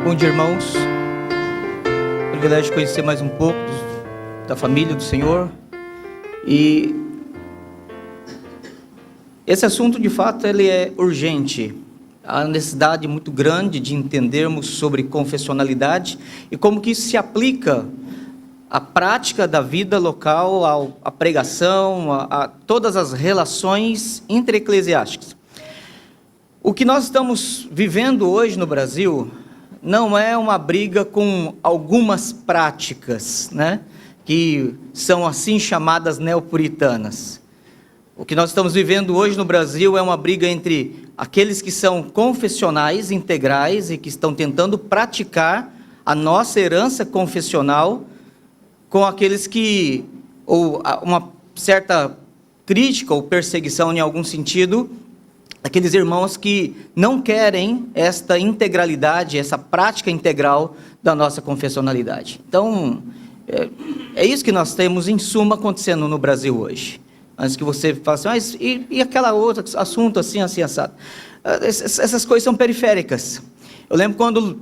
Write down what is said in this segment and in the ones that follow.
Bom dia, irmãos. Privilégio de conhecer mais um pouco da família do Senhor. E esse assunto, de fato, ele é urgente. Há necessidade muito grande de entendermos sobre confessionalidade e como que isso se aplica à prática da vida local, à pregação, a todas as relações intereclesiásticas. O que nós estamos vivendo hoje no Brasil não é uma briga com algumas práticas, né, que são assim chamadas neopuritanas. O que nós estamos vivendo hoje no Brasil é uma briga entre aqueles que são confessionais, integrais e que estão tentando praticar a nossa herança confessional com aqueles que, ou uma certa crítica ou perseguição em algum sentido, aqueles irmãos que não querem esta integralidade, essa prática integral da nossa confessionalidade. Então, é isso que nós temos em suma acontecendo no Brasil hoje. Antes que você fale assim, mas e aquela outra assunto assim, assado? Essas coisas são periféricas. Eu lembro quando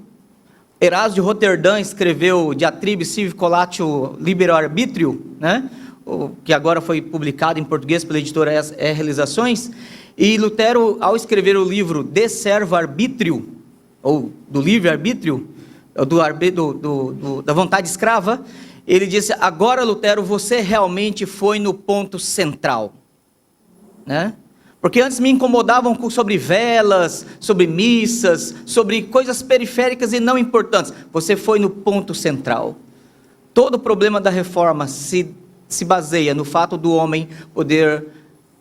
Erasmo de Roterdã escreveu Diatribe Civicolatio Libero Arbitrio, né? Que agora foi publicado em português pela editora Realizações, e Lutero, ao escrever o livro De Servo Arbitrio, ou do livre-arbítrio, da vontade escrava, ele disse, agora, Lutero, você realmente foi no ponto central, né? Porque antes me incomodavam sobre velas, sobre missas, sobre coisas periféricas e não importantes. Você foi no ponto central. Todo o problema da reforma se baseia no fato do homem poder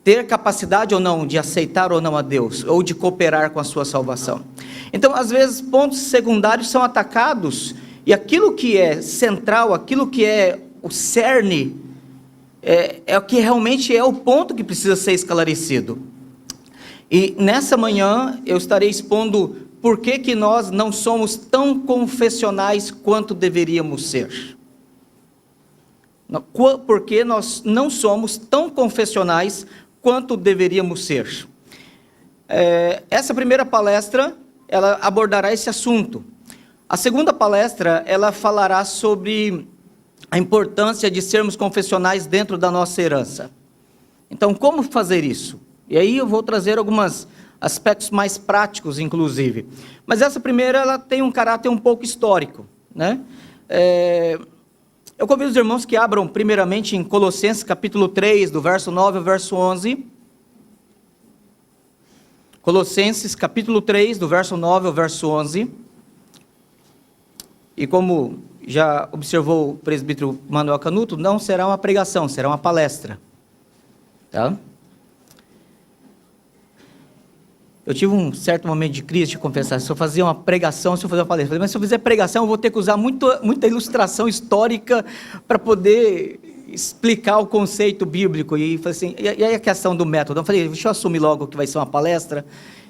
ter capacidade ou não de aceitar ou não a Deus, ou de cooperar com a sua salvação. Então, às vezes, pontos secundários são atacados, e aquilo que é central, aquilo que é o cerne, é o que realmente é o ponto que precisa ser esclarecido. E nessa manhã, eu estarei expondo por que nós não somos tão confessionais quanto deveríamos ser. Porque nós não somos tão confessionais quanto deveríamos ser. Essa primeira palestra, ela abordará esse assunto. A segunda palestra, ela falará sobre a importância de sermos confessionais dentro da nossa herança. Então, como fazer isso? E aí eu vou trazer alguns aspectos mais práticos, inclusive. Mas essa primeira, ela tem um caráter um pouco histórico, né? Eu convido os irmãos que abram primeiramente em Colossenses capítulo 3, do verso 9 ao verso 11. Colossenses capítulo 3, do verso 9 ao verso 11. E como já observou o presbítero Manuel Canuto, não será uma pregação, será uma palestra. Tá? Eu tive um certo momento de crise, de confessar, se eu fazia uma pregação, se eu fazer uma palestra, mas se eu fizer pregação, eu vou ter que usar muita ilustração histórica para poder explicar o conceito bíblico. E falei assim, e aí a questão do método? Eu falei, deixa eu assumir logo que vai ser uma palestra,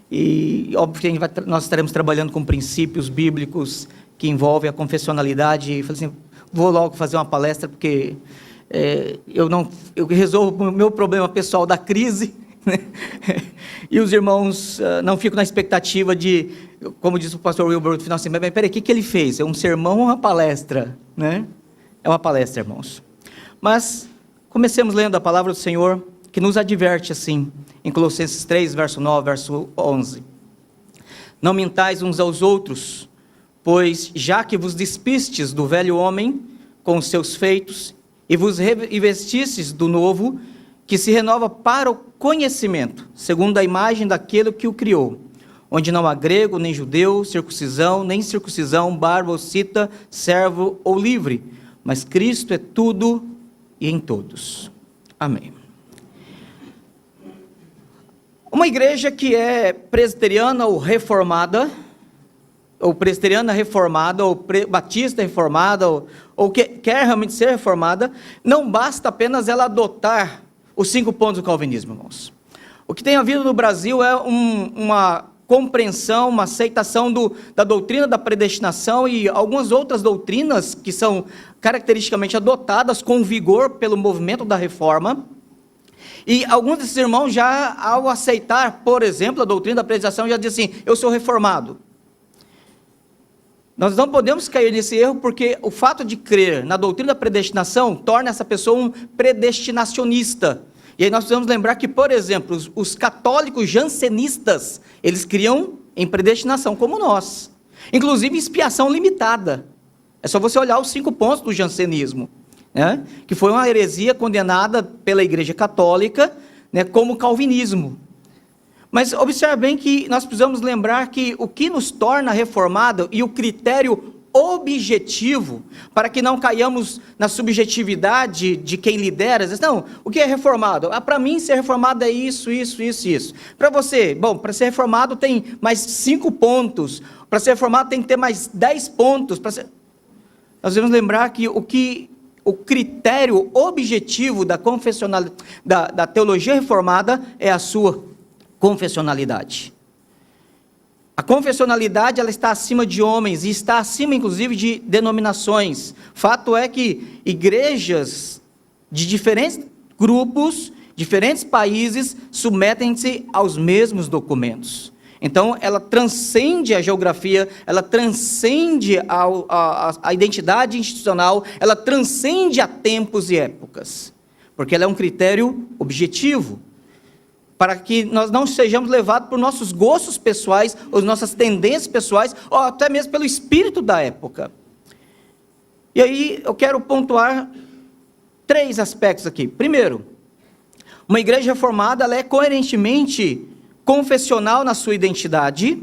e óbvio que nós estaremos trabalhando com princípios bíblicos que envolvem a confessionalidade, e falei assim, vou logo fazer uma palestra, porque eu resolvo o meu problema pessoal da crise, e os irmãos não ficam na expectativa de, como disse o pastor Wilbur no final assim, mas peraí, o que ele fez? É um sermão ou uma palestra? Né? É uma palestra, irmãos. Mas comecemos lendo a palavra do Senhor, que nos adverte assim, em Colossenses 3, verso 9, verso 11. Não mintais uns aos outros, pois já que vos despistes do velho homem com os seus feitos, e vos revestistes do novo, que se renova para o conhecimento, segundo a imagem daquele que o criou, onde não há grego, nem judeu, circuncisão, nem circuncisão, barba ou cita, servo ou livre, mas Cristo é tudo e em todos. Amém. Uma igreja que é presbiteriana ou reformada, ou presbiteriana reformada, ou batista reformada, ou que quer realmente ser reformada, não basta apenas ela adotar os 5 pontos do calvinismo, irmãos. O que tem havido no Brasil é uma compreensão, uma aceitação da doutrina da predestinação e algumas outras doutrinas que são caracteristicamente adotadas com vigor pelo movimento da reforma. E alguns desses irmãos já, ao aceitar, por exemplo, a doutrina da predestinação, já dizem assim, eu sou reformado. Nós não podemos cair nesse erro, porque o fato de crer na doutrina da predestinação torna essa pessoa um predestinacionista. E aí nós precisamos lembrar que, por exemplo, os católicos jansenistas, eles criam em predestinação, como nós. Inclusive expiação limitada. É só você olhar os 5 pontos do jansenismo, né? Que foi uma heresia condenada pela Igreja Católica, né, como calvinismo. Mas observe bem que nós precisamos lembrar que o que nos torna reformado e o critério objetivo, para que não caiamos na subjetividade de quem lidera, diz, não, o que é reformado? Para mim ser reformado é isso, isso, isso, isso. Para você, bom, para ser reformado tem mais 5 pontos, para ser reformado tem que ter mais 10 pontos. Nós devemos lembrar que o critério objetivo da teologia reformada é a sua confessionalidade. A confessionalidade, ela está acima de homens e está acima, inclusive, de denominações. Fato é que igrejas de diferentes grupos, diferentes países, submetem-se aos mesmos documentos. Então, ela transcende a geografia, ela transcende a identidade institucional, ela transcende a tempos e épocas, porque ela é um critério objetivo, para que nós não sejamos levados por nossos gostos pessoais, ou nossas tendências pessoais, ou até mesmo pelo espírito da época. E aí eu quero pontuar 3 aspectos aqui. Primeiro, uma igreja reformada, ela é coerentemente confessional na sua identidade,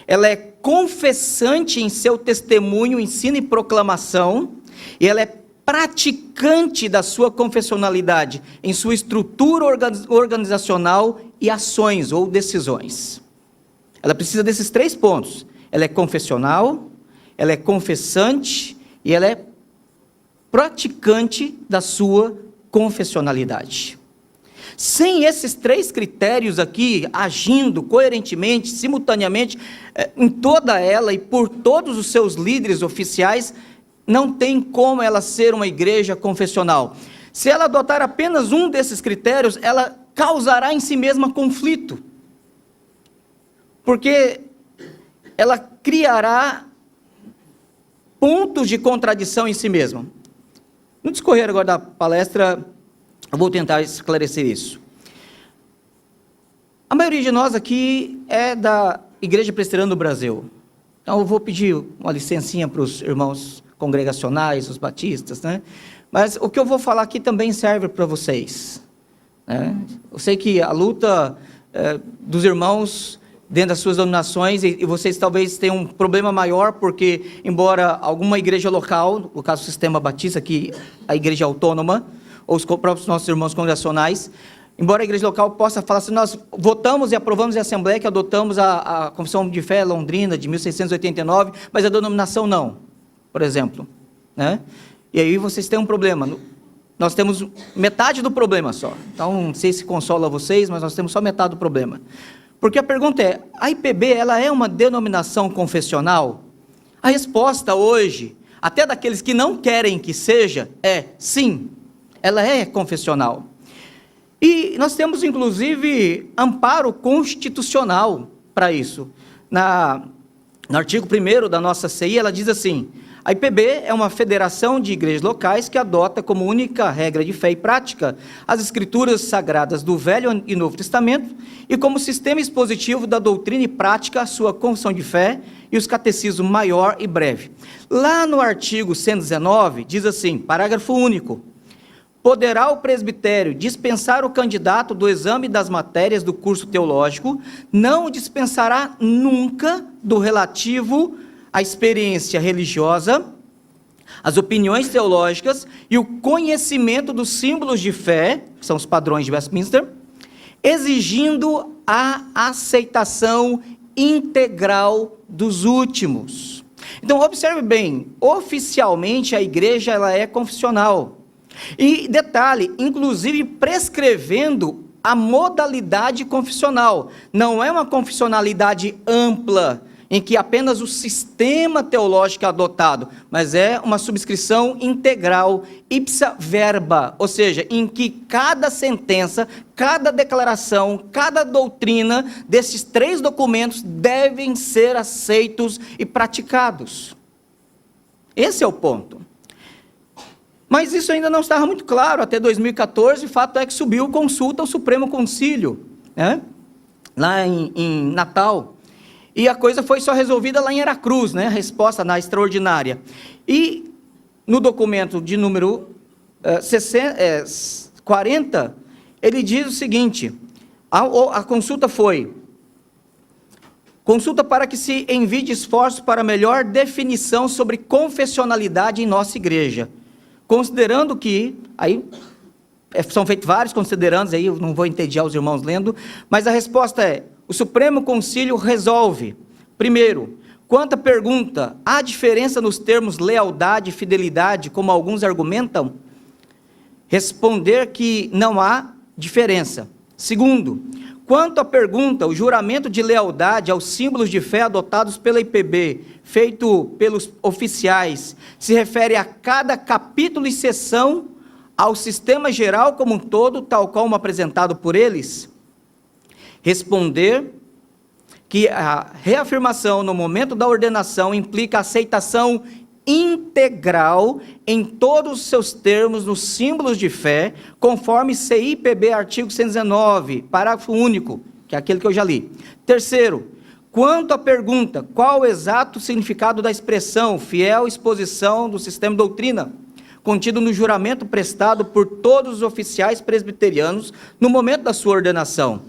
ela é confessante em seu testemunho, ensino e proclamação, e ela é praticante da sua confessionalidade em sua estrutura organizacional e ações ou decisões. Ela precisa desses 3 pontos. Ela é confessional, ela é confessante e ela é praticante da sua confessionalidade. Sem esses 3 critérios aqui, agindo coerentemente, simultaneamente, em toda ela e por todos os seus líderes oficiais, não tem como ela ser uma igreja confessional. Se ela adotar apenas um desses critérios, ela causará em si mesma conflito, porque ela criará pontos de contradição em si mesma. No discorrer agora da palestra, eu vou tentar esclarecer isso. A maioria de nós aqui é da Igreja Presbiteriana do Brasil. Então eu vou pedir uma licencinha para os irmãos congregacionais, os batistas, né? Mas o que eu vou falar aqui também serve para vocês, né? Eu sei que a luta dos irmãos dentro das suas denominações, e vocês talvez tenham um problema maior, porque embora alguma igreja local, no caso do Sistema Batista, que a igreja autônoma, ou os próprios nossos irmãos congregacionais, embora a igreja local possa falar assim, nós votamos e aprovamos em assembleia que adotamos a Confissão de Fé Londrina de 1689, mas a denominação não, por exemplo, né? E aí vocês têm um problema. Nós temos metade do problema só. Então, não sei se consola vocês, mas nós temos só metade do problema. Porque a pergunta é, a IPB, ela é uma denominação confessional? A resposta hoje, até daqueles que não querem que seja, é sim, ela é confessional. E nós temos, inclusive, amparo constitucional para isso. No artigo 1º da nossa CI, ela diz assim, a IPB é uma federação de igrejas locais que adota como única regra de fé e prática as escrituras sagradas do Velho e Novo Testamento e como sistema expositivo da doutrina e prática a sua confissão de fé e os catecismos maior e breve. Lá no artigo 119, diz assim, parágrafo único, poderá o presbitério dispensar o candidato do exame das matérias do curso teológico, não o dispensará nunca do relativo à experiência religiosa, as opiniões teológicas e o conhecimento dos símbolos de fé, que são os padrões de Westminster, exigindo a aceitação integral dos últimos. Então, observe bem, oficialmente a igreja ela é confessional. E detalhe, inclusive prescrevendo a modalidade confessional. Não é uma confessionalidade ampla, em que apenas o sistema teológico é adotado, mas é uma subscrição integral, ipsa verba, ou seja, em que cada sentença, cada declaração, cada doutrina desses 3 documentos devem ser aceitos e praticados. Esse é o ponto. Mas isso ainda não estava muito claro até 2014, o fato é que subiu consulta ao Supremo Concílio, né? Lá em Natal, e a coisa foi só resolvida lá em Aracruz, né? A resposta na extraordinária. E no documento de número 40, ele diz o seguinte, a consulta foi: consulta para que se envie esforços para melhor definição sobre confessionalidade em nossa igreja, considerando que, aí são feitos vários considerandos, aí eu não vou entediar os irmãos lendo, mas a resposta é: o Supremo Concílio resolve, primeiro, quanto à pergunta, há diferença nos termos lealdade e fidelidade, como alguns argumentam? Responder que não há diferença. Segundo, quanto à pergunta, o juramento de lealdade aos símbolos de fé adotados pela IPB, feito pelos oficiais, se refere a cada capítulo e seção, ao sistema geral como um todo, tal como apresentado por eles? Responder que a reafirmação no momento da ordenação implica aceitação integral em todos os seus termos nos símbolos de fé, conforme CIPB artigo 119, parágrafo único, que é aquele que eu já li. Terceiro, quanto à pergunta, qual o exato significado da expressão fiel exposição do sistema de doutrina, contido no juramento prestado por todos os oficiais presbiterianos no momento da sua ordenação?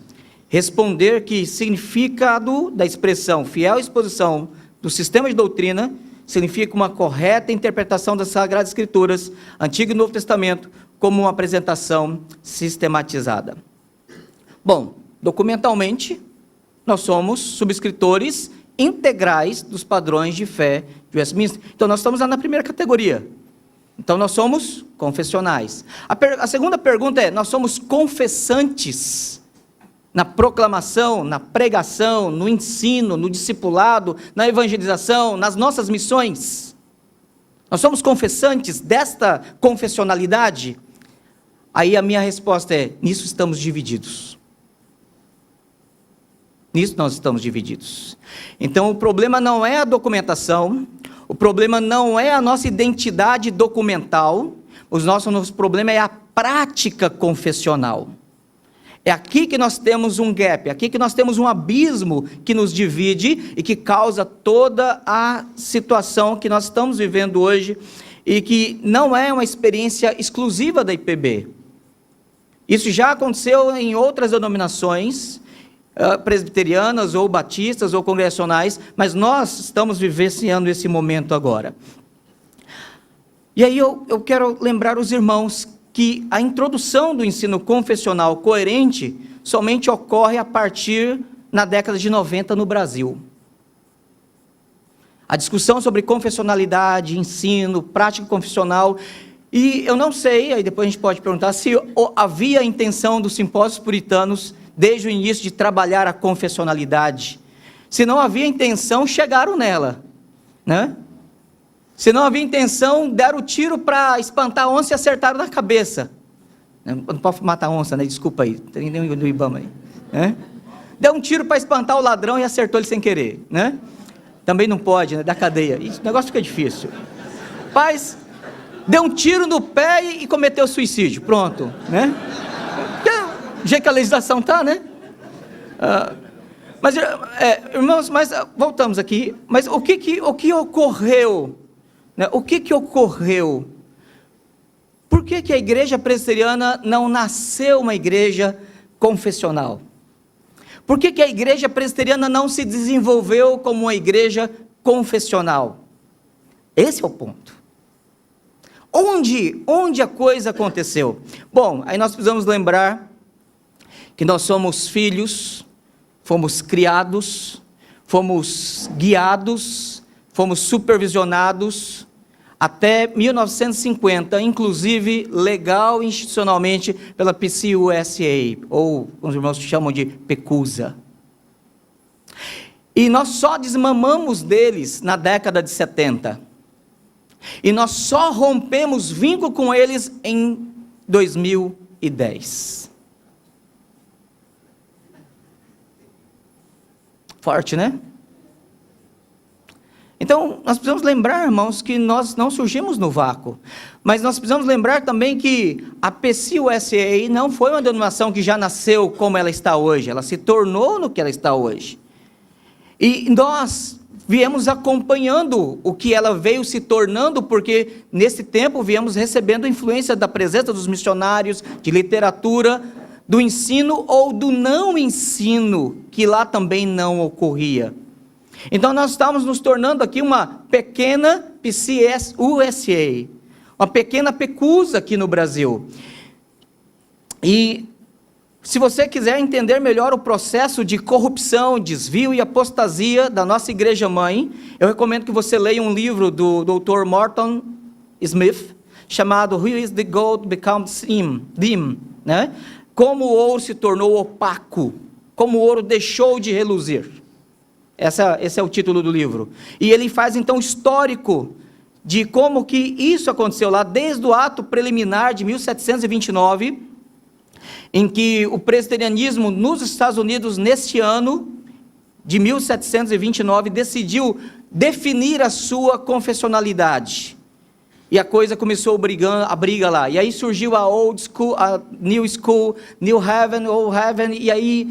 Responder que significado da expressão fiel exposição do sistema de doutrina significa uma correta interpretação das Sagradas Escrituras, Antigo e Novo Testamento, como uma apresentação sistematizada. Bom, documentalmente, nós somos subscritores integrais dos padrões de fé de Westminster. Então, nós estamos lá na primeira categoria. Então, nós somos confessionais. A segunda pergunta é: nós somos confessantes na proclamação, na pregação, no ensino, no discipulado, na evangelização, nas nossas missões? Nós somos confessantes desta confessionalidade? Aí a minha resposta é: nisso estamos divididos. Nisso nós estamos divididos. Então o problema não é a documentação, o problema não é a nossa identidade documental, o nosso problema é a prática confessional. É aqui que nós temos um gap, é aqui que nós temos um abismo que nos divide e que causa toda a situação que nós estamos vivendo hoje e que não é uma experiência exclusiva da IPB. Isso já aconteceu em outras denominações, presbiterianas ou batistas ou congregacionais, mas nós estamos vivenciando esse momento agora. E aí eu quero lembrar os irmãos que a introdução do ensino confessional coerente somente ocorre a partir na década de 90 no Brasil. A discussão sobre confessionalidade, ensino, prática confessional, e eu não sei, aí depois a gente pode perguntar, se havia a intenção dos simpósios puritanos, desde o início, de trabalhar a confessionalidade. Se não havia intenção, chegaram nela, né? Se não havia intenção, deram o tiro para espantar a onça e acertaram na cabeça. Não pode matar a onça, né? Desculpa aí, tem do Ibama aí. Né? Deu um tiro para espantar o ladrão e acertou ele sem querer. Né? Também não pode, né? Da cadeia. Isso, o negócio fica difícil. Paz, deu um tiro no pé e cometeu suicídio. Pronto. Né? Do jeito que a legislação está, né? Irmãos, mas voltamos aqui. Mas o que ocorreu? O que ocorreu? Por que a igreja presbiteriana não nasceu uma igreja confessional? Por que a igreja presbiteriana não se desenvolveu como uma igreja confessional? Esse é o ponto. Onde a coisa aconteceu? Bom, aí nós precisamos lembrar que nós somos filhos, fomos criados, fomos guiados, fomos supervisionados, até 1950, inclusive legal e institucionalmente pela PCUSA, ou os irmãos chamam de PECUSA. E nós só desmamamos deles na década de 70. E nós só rompemos vínculo com eles em 2010. Forte, né? Então, nós precisamos lembrar, irmãos, que nós não surgimos no vácuo. Mas nós precisamos lembrar também que a PCUSA não foi uma denominação que já nasceu como ela está hoje. Ela se tornou no que ela está hoje. E nós viemos acompanhando o que ela veio se tornando, porque nesse tempo viemos recebendo influência da presença dos missionários, de literatura, do ensino ou do não ensino, que lá também não ocorria. Então nós estamos nos tornando aqui uma pequena PCUSA, uma pequena PECUSA aqui no Brasil. E se você quiser entender melhor o processo de corrupção, desvio e apostasia da nossa igreja-mãe, eu recomendo que você leia um livro do Dr. Morton Smith, chamado Who is the Gold Becomes Dim, né? Como o ouro se tornou opaco, como o ouro deixou de reluzir. Esse é o título do livro. E ele faz então histórico de como que isso aconteceu lá, desde o ato preliminar de 1729, em que o presbiterianismo nos Estados Unidos, neste ano de 1729, decidiu definir a sua confessionalidade. E a coisa começou a briga lá. E aí surgiu a Old School, a New School, New Heaven, Old Heaven, e aí,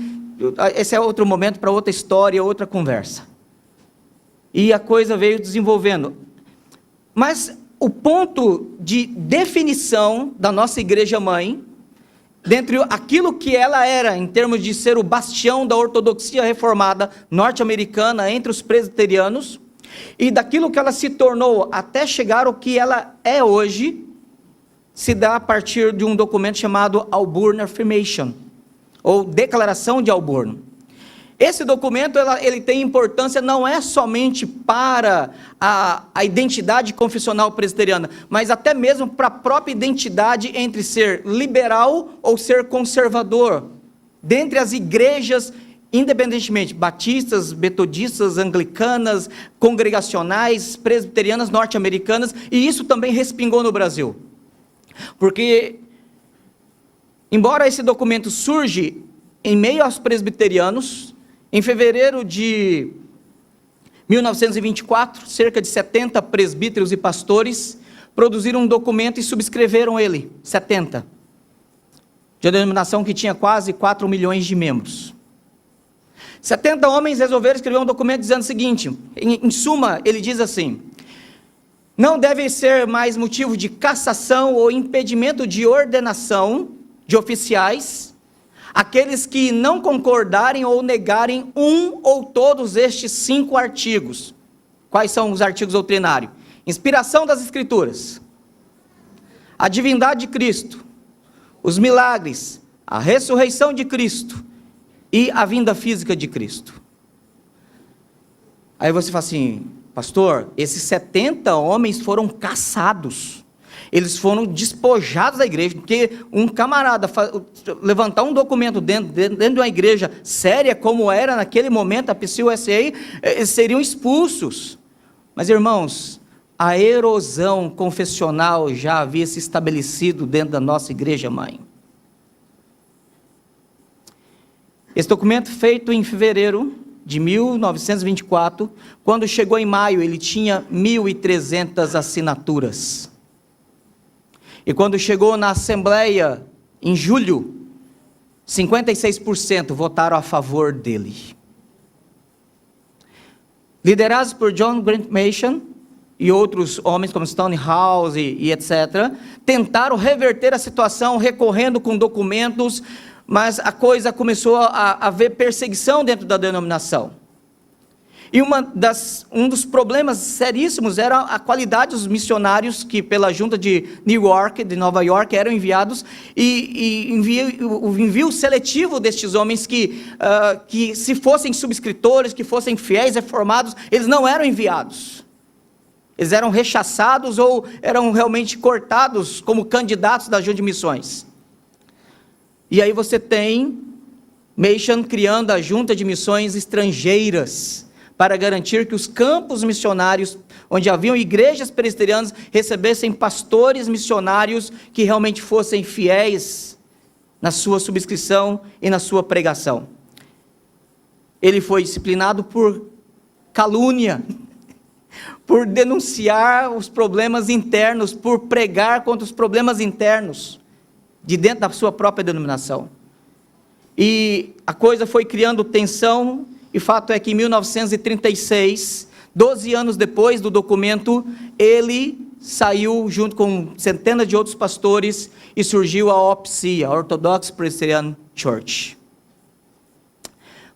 esse é outro momento para outra história, outra conversa. E a coisa veio desenvolvendo. Mas o ponto de definição da nossa igreja-mãe, dentre aquilo que ela era, em termos de ser o bastião da ortodoxia reformada norte-americana entre os presbiterianos, e daquilo que ela se tornou até chegar ao que ela é hoje, se dá a partir de um documento chamado Auburn Affirmation, ou Declaração de Auburn. Esse documento ele tem importância não é somente para a identidade confessional presbiteriana, mas até mesmo para a própria identidade entre ser liberal ou ser conservador, dentre as igrejas, independentemente, batistas, metodistas, anglicanas, congregacionais, presbiterianas, norte-americanas, e isso também respingou no Brasil. Porque, embora esse documento surge em meio aos presbiterianos, em fevereiro de 1924, cerca de 70 presbíteros e pastores produziram um documento e subscreveram ele, 70, de uma denominação que tinha quase 4 milhões de membros. 70 homens resolveram escrever um documento dizendo o seguinte, em suma, ele diz assim: não deve ser mais motivo de cassação ou impedimento de ordenação de oficiais aqueles que não concordarem ou negarem um ou todos estes 5 artigos. Quais são os artigos doutrinários? Inspiração das Escrituras, a divindade de Cristo, os milagres, a ressurreição de Cristo e a vinda física de Cristo. Aí você fala assim, pastor, esses 70 homens foram caçados, eles foram despojados da igreja, porque um camarada levantar um documento dentro de uma igreja séria, como era naquele momento a PCUSA, eles seriam expulsos. Mas irmãos, a erosão confessional já havia se estabelecido dentro da nossa igreja-mãe. Esse documento, feito em fevereiro de 1924, quando chegou em maio, ele tinha 1.300 assinaturas. E quando chegou na Assembleia, em julho, 56% votaram a favor dele. Liderados por John Grant Machen e outros homens como Stonehouse e etc., tentaram reverter a situação recorrendo com documentos, mas a coisa começou a haver perseguição dentro da denominação. E um dos problemas seríssimos era a qualidade dos missionários que pela junta de Nova York, eram enviados, e o envio seletivo destes homens que se fossem subscritores, que fossem fiéis reformados, eles não eram enviados. Eles eram rechaçados ou eram realmente cortados como candidatos da junta de missões. E aí você tem Machen criando a junta de missões estrangeiras, para garantir que os campos missionários, onde haviam igrejas presbiterianas, recebessem pastores missionários que realmente fossem fiéis na sua subscrição e na sua pregação. Ele foi disciplinado por calúnia, por denunciar os problemas internos, por pregar contra os problemas internos, de dentro da sua própria denominação. E a coisa foi criando tensão, e fato é que em 1936, 12 anos depois do documento, ele saiu junto com centenas de outros pastores e surgiu a OPC, a Orthodox Presbyterian Church.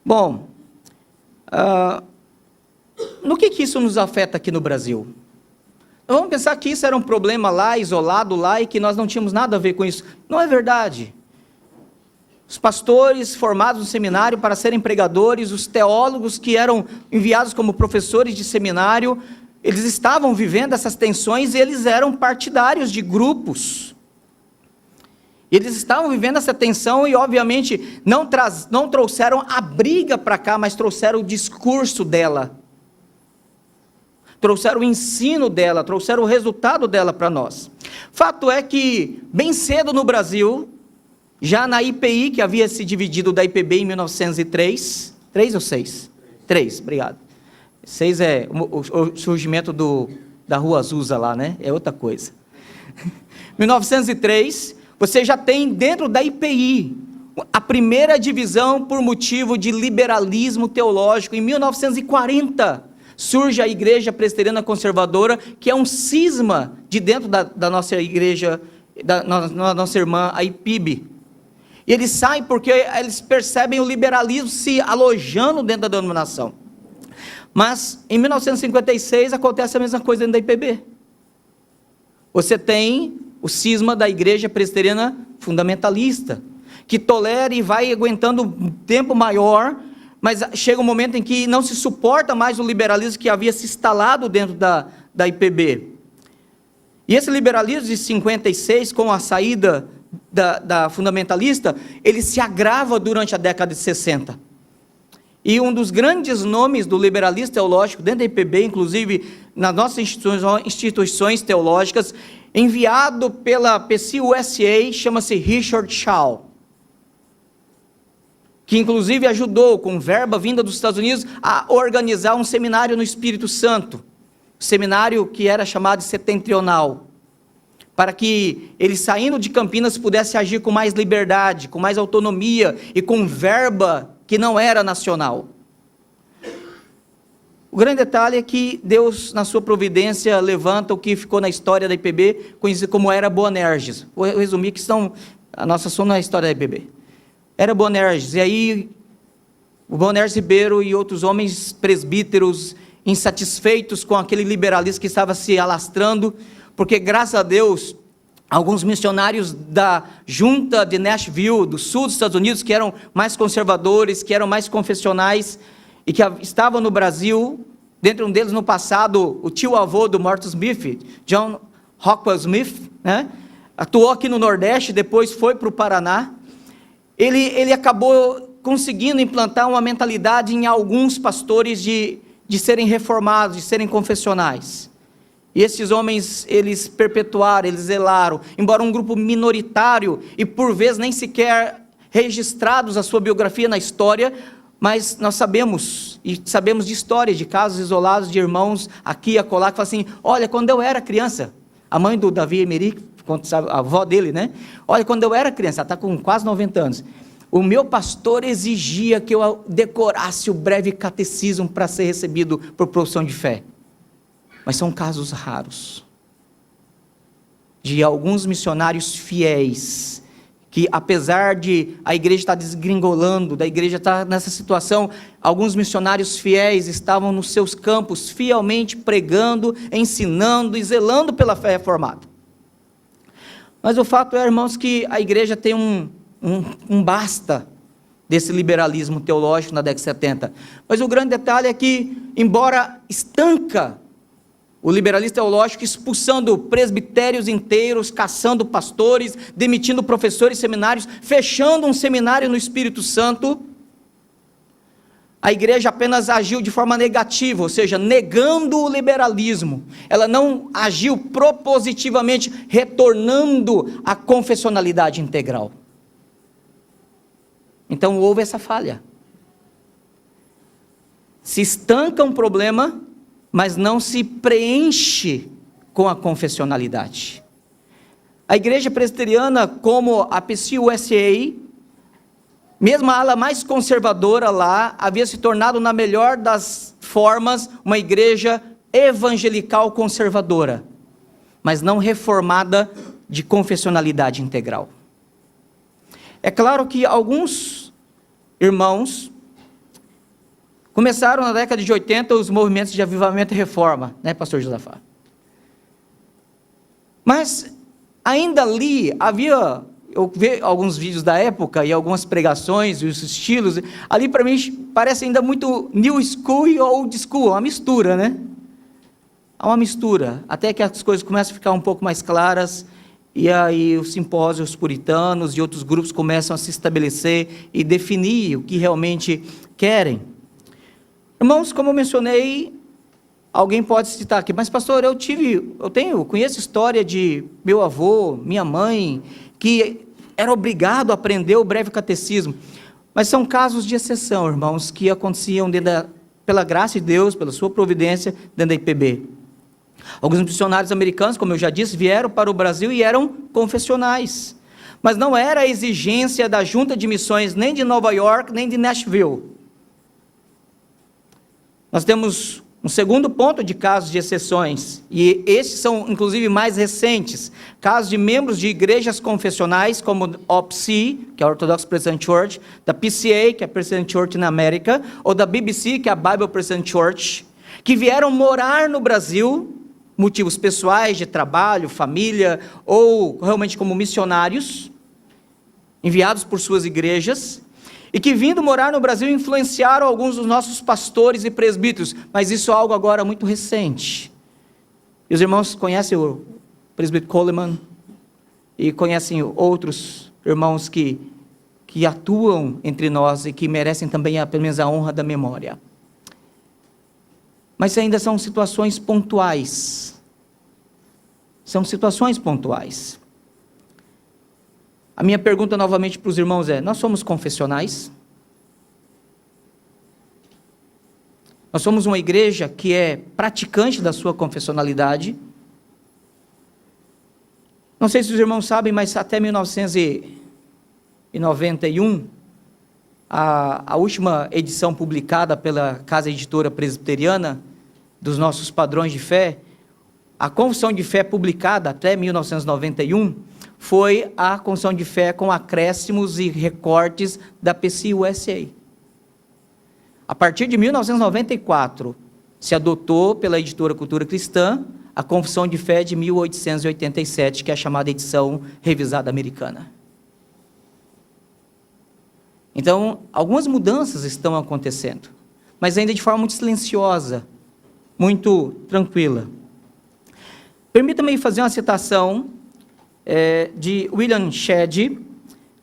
Bom, no que isso nos afeta aqui no Brasil? Vamos pensar que isso era um problema lá, isolado lá, e que nós não tínhamos nada a ver com isso. Não é verdade. Os pastores formados no seminário para serem pregadores, os teólogos que eram enviados como professores de seminário, eles estavam vivendo essas tensões e eles eram partidários de grupos. Eles estavam vivendo essa tensão e, obviamente, não trouxeram a briga para cá, mas trouxeram o discurso dela. Trouxeram o ensino dela, trouxeram o resultado dela para nós. Fato é que, bem cedo no Brasil, já na IPI, que havia se dividido da IPB em 1903, 3 ou 6? 3, obrigado. 6 é o surgimento da Rua Azusa lá, né? É outra coisa. 1903, você já tem dentro da IPI a primeira divisão por motivo de liberalismo teológico. Em 1940, surge a Igreja Presbiteriana Conservadora, que é um cisma de dentro da nossa igreja, da nossa irmã, a IPIB. E eles saem porque eles percebem o liberalismo se alojando dentro da denominação. Mas, em 1956, acontece a mesma coisa dentro da IPB. Você tem o cisma da Igreja Presbiteriana Fundamentalista, que tolera e vai aguentando um tempo maior, mas chega um momento em que não se suporta mais o liberalismo que havia se instalado dentro da IPB. E esse liberalismo de 56, com a saída da fundamentalista, ele se agrava durante a década de 60. E um dos grandes nomes do liberalismo teológico, dentro da IPB, inclusive nas nossas instituições teológicas, enviado pela PCUSA, chama-se Richard Shaw, que inclusive ajudou, com verba vinda dos Estados Unidos, a organizar um seminário no Espírito Santo, seminário que era chamado de setentrional, para que ele, saindo de Campinas, pudesse agir com mais liberdade, com mais autonomia e com verba que não era nacional. O grande detalhe é que Deus, na sua providência, levanta o que ficou na história da IPB, conhecido como Era Boanerges. Vou resumir que a nossa som não é a história da IPB. Era Boanerges, e aí o Boanerges Ribeiro e outros homens presbíteros, insatisfeitos com aquele liberalismo que estava se alastrando, porque, graças a Deus, alguns missionários da junta de Nashville, do sul dos Estados Unidos, que eram mais conservadores, que eram mais confessionais, e que estavam no Brasil, dentre um deles no passado, o tio-avô do Martin Smith, John Rockwell Smith, né? Atuou aqui no Nordeste, depois foi para o Paraná. Ele acabou conseguindo implantar uma mentalidade em alguns pastores de serem reformados, de serem confessionais. E esses homens, eles perpetuaram, eles zelaram, embora um grupo minoritário, e por vezes nem sequer registrados a sua biografia na história, mas nós sabemos de histórias, de casos isolados de irmãos aqui e acolá, que falam assim: olha, quando eu era criança, a mãe do Davi Emery, a avó dele, né? Olha, quando eu era criança, ela está com quase 90 anos, o meu pastor exigia que eu decorasse o breve catecismo para ser recebido por profissão de fé. Mas são casos raros, de alguns missionários fiéis, que apesar de a igreja estar desgringolando, da igreja estar nessa situação, alguns missionários fiéis estavam nos seus campos, fielmente pregando, ensinando e zelando pela fé reformada. Mas o fato é, irmãos, que a igreja tem um basta desse liberalismo teológico na década de 70. Mas o grande detalhe é que, embora estanca o liberalismo teológico, expulsando presbitérios inteiros, caçando pastores, demitindo professores de seminários, fechando um seminário no Espírito Santo, a igreja apenas agiu de forma negativa, ou seja, negando o liberalismo. Ela não agiu propositivamente, retornando à confessionalidade integral. Então houve essa falha. Se estanca um problema, mas não se preenche com a confessionalidade. A igreja presbiteriana, como a PCUSA, mesmo a ala mais conservadora lá, havia se tornado, na melhor das formas, uma igreja evangelical conservadora, mas não reformada de confessionalidade integral. É claro que alguns irmãos começaram na década de 80 os movimentos de avivamento e reforma, né, pastor Josafá? Mas ainda ali havia, eu vi alguns vídeos da época e algumas pregações e os estilos, ali para mim parece ainda muito new school e old school, uma mistura, né? Há uma mistura, até que as coisas começam a ficar um pouco mais claras, e aí os simpósios puritanos e outros grupos começam a se estabelecer e definir o que realmente querem. Irmãos, como eu mencionei, alguém pode citar aqui, mas pastor, conheço história de meu avô, minha mãe, que era obrigado a aprender o breve catecismo, mas são casos de exceção, irmãos, que aconteciam pela graça de Deus, pela sua providência, dentro da IPB. Alguns missionários americanos, como eu já disse, vieram para o Brasil e eram confessionais, mas não era a exigência da junta de missões, nem de Nova York, nem de Nashville. Nós temos um segundo ponto de casos de exceções, e esses são inclusive mais recentes, casos de membros de igrejas confessionais, como a OPC, que é a Orthodox Presbyterian Church, da PCA, que é a Presbyterian Church na América, ou da BBC, que é a Bible Presbyterian Church, que vieram morar no Brasil, motivos pessoais, de trabalho, família, ou realmente como missionários, enviados por suas igrejas, e que vindo morar no Brasil influenciaram alguns dos nossos pastores e presbíteros, mas isso é algo agora muito recente. E os irmãos conhecem o presbítero Coleman, e conhecem outros irmãos que atuam entre nós e que merecem também pelo menos a honra da memória. Mas ainda são situações pontuais. São situações pontuais. A minha pergunta novamente para os irmãos é: nós somos confessionais? Nós somos uma igreja que é praticante da sua confessionalidade? Não sei se os irmãos sabem, mas até 1991, a última edição publicada pela Casa Editora Presbiteriana, dos nossos padrões de fé, a confissão de fé publicada até 1991, foi a confissão de fé com acréscimos e recortes da PCUSA. A partir de 1994, se adotou pela editora Cultura Cristã a confissão de fé de 1887, que é a chamada edição revisada americana. Então, algumas mudanças estão acontecendo, mas ainda de forma muito silenciosa, muito tranquila. Permita-me fazer uma citação de William Shedd,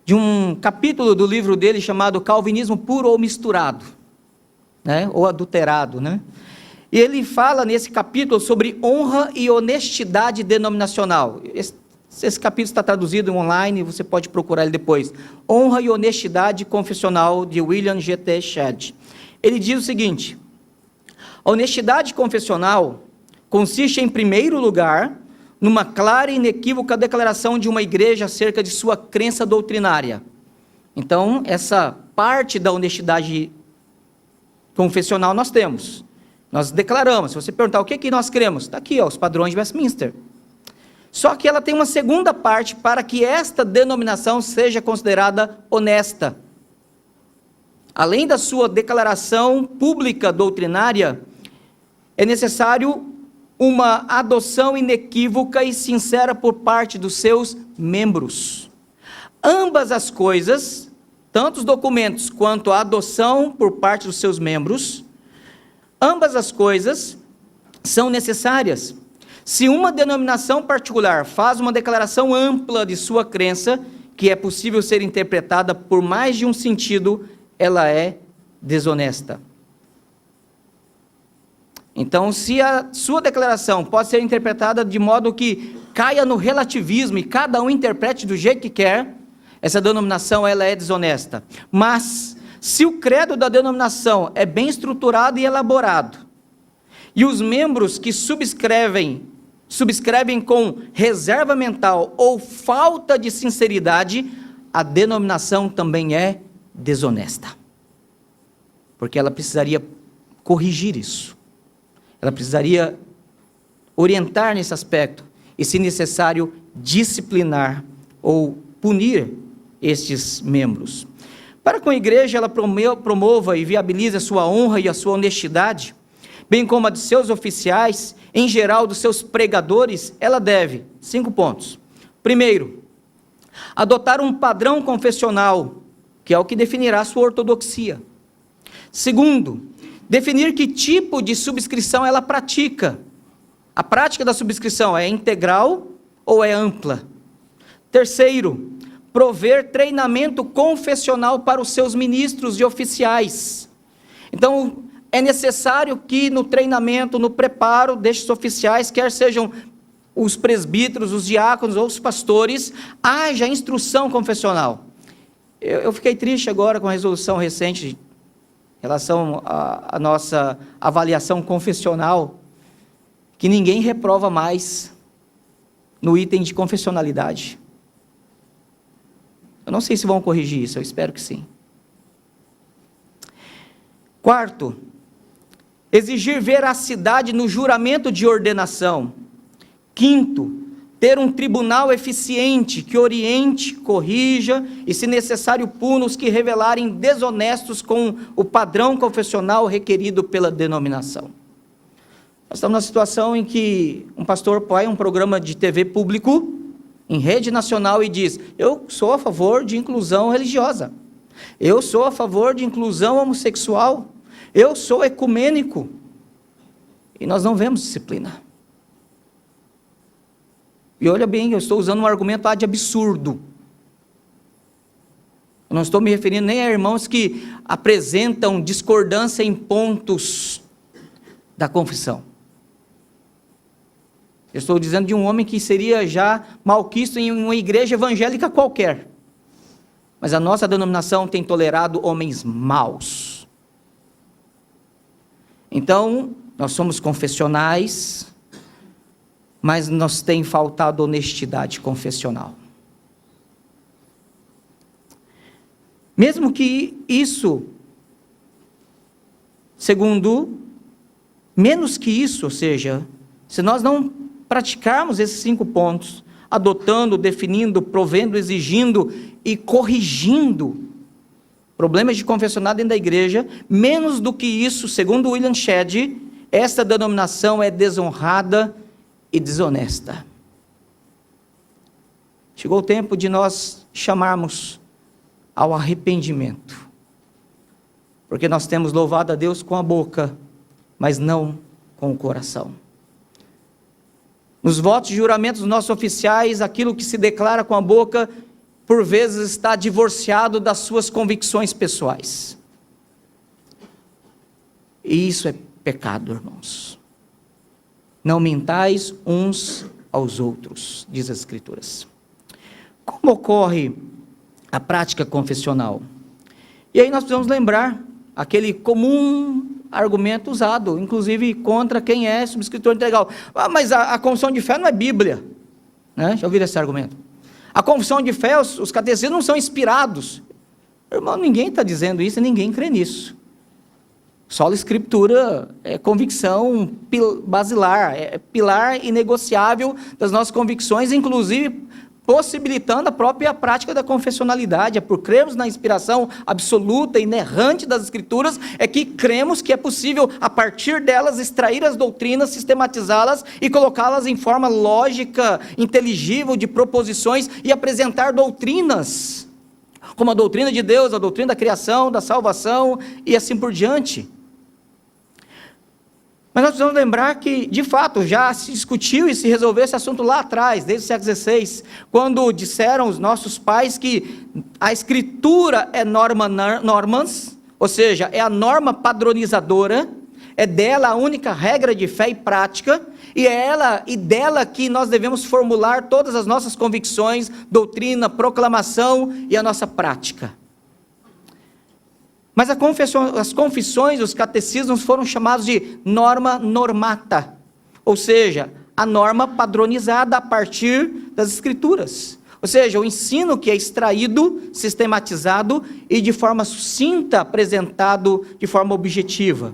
de um capítulo do livro dele chamado Calvinismo Puro ou Misturado, né? Ou Adulterado, né? E ele fala nesse capítulo sobre honra e honestidade denominacional. Esse capítulo está traduzido online, você pode procurar ele depois. Honra e honestidade confessional, de William G.T. Shedd. Ele diz o seguinte: a honestidade confessional consiste, em primeiro lugar, numa clara e inequívoca declaração de uma igreja acerca de sua crença doutrinária. Então, essa parte da honestidade confessional nós temos. Nós declaramos. Se você perguntar o que nós cremos, está aqui, os padrões de Westminster. Só que ela tem uma segunda parte para que esta denominação seja considerada honesta. Além da sua declaração pública doutrinária, é necessário uma adoção inequívoca e sincera por parte dos seus membros. Ambas as coisas, tanto os documentos quanto a adoção por parte dos seus membros, ambas as coisas são necessárias. Se uma denominação particular faz uma declaração ampla de sua crença, que é possível ser interpretada por mais de um sentido, ela é desonesta. Então, se a sua declaração pode ser interpretada de modo que caia no relativismo e cada um interprete do jeito que quer, essa denominação ela é desonesta. Mas, se o credo da denominação é bem estruturado e elaborado, e os membros que subscrevem com reserva mental ou falta de sinceridade, a denominação também é desonesta. Porque ela precisaria corrigir isso. Ela precisaria orientar nesse aspecto e, se necessário, disciplinar ou punir estes membros. Para com a igreja, ela promova e viabilize a sua honra e a sua honestidade, bem como a de seus oficiais, em geral dos seus pregadores, ela deve, 5 pontos. Primeiro, adotar um padrão confessional, que é o que definirá a sua ortodoxia. Segundo, definir que tipo de subscrição ela pratica. A prática da subscrição é integral ou é ampla? Terceiro, prover treinamento confessional para os seus ministros e oficiais. Então, é necessário que no treinamento, no preparo destes oficiais, quer sejam os presbíteros, os diáconos ou os pastores, haja instrução confessional. Eu fiquei triste agora com a resolução recente em relação à nossa avaliação confessional, que ninguém reprova mais no item de confessionalidade. Eu não sei se vão corrigir isso, eu espero que sim. Quarto, exigir veracidade no juramento de ordenação. Quinto, ter um tribunal eficiente que oriente, corrija e, se necessário, puna os que revelarem desonestos com o padrão confessional requerido pela denominação. Nós estamos na situação em que um pastor põe um programa de TV público em rede nacional e diz: eu sou a favor de inclusão religiosa, eu sou a favor de inclusão homossexual, eu sou ecumênico, e nós não vemos disciplina. E olha bem, eu estou usando um argumento ad absurdo. Eu não estou me referindo nem a irmãos que apresentam discordância em pontos da confissão. Eu estou dizendo de um homem que seria já malquisto em uma igreja evangélica qualquer. Mas a nossa denominação tem tolerado homens maus. Então, nós somos confessionais, mas nos tem faltado honestidade confessional. Mesmo que isso, menos que isso, ou seja, se nós não praticarmos esses 5 pontos, adotando, definindo, provendo, exigindo e corrigindo problemas de confessional dentro da igreja, menos do que isso, segundo William Shedd, esta denominação é desonrada e desonesta. Chegou o tempo de nós chamarmos ao arrependimento, porque nós temos louvado a Deus com a boca, mas não com o coração. Nos votos e juramentos dos nossos oficiais, aquilo que se declara com a boca, por vezes está divorciado das suas convicções pessoais. E isso é pecado, irmãos. Não mentais uns aos outros, diz as Escrituras. Como ocorre a prática confessional? E aí nós precisamos lembrar aquele comum argumento usado, inclusive contra quem é subscritor integral. Mas a confissão de fé não é Bíblia, né? Já ouviram esse argumento? A confissão de fé, os catecismos não são inspirados. Irmão, ninguém está dizendo isso e ninguém crê nisso. Sola Escritura é convicção basilar, é pilar inegociável das nossas convicções, inclusive possibilitando a própria prática da confessionalidade. É por crermos na inspiração absoluta e inerrante das Escrituras, é que cremos que é possível, a partir delas, extrair as doutrinas, sistematizá-las e colocá-las em forma lógica, inteligível, de proposições, e apresentar doutrinas, como a doutrina de Deus, a doutrina da criação, da salvação, e assim por diante. Mas nós precisamos lembrar que, de fato, já se discutiu e se resolveu esse assunto lá atrás, desde o século XVI, quando disseram os nossos pais que a Escritura é normans, ou seja, é a norma padronizadora, é dela a única regra de fé e prática, e é ela e dela que nós devemos formular todas as nossas convicções, doutrina, proclamação e a nossa prática. Mas as confissões, os catecismos foram chamados de norma normata, ou seja, a norma padronizada a partir das Escrituras. Ou seja, o ensino que é extraído, sistematizado e de forma sucinta apresentado de forma objetiva.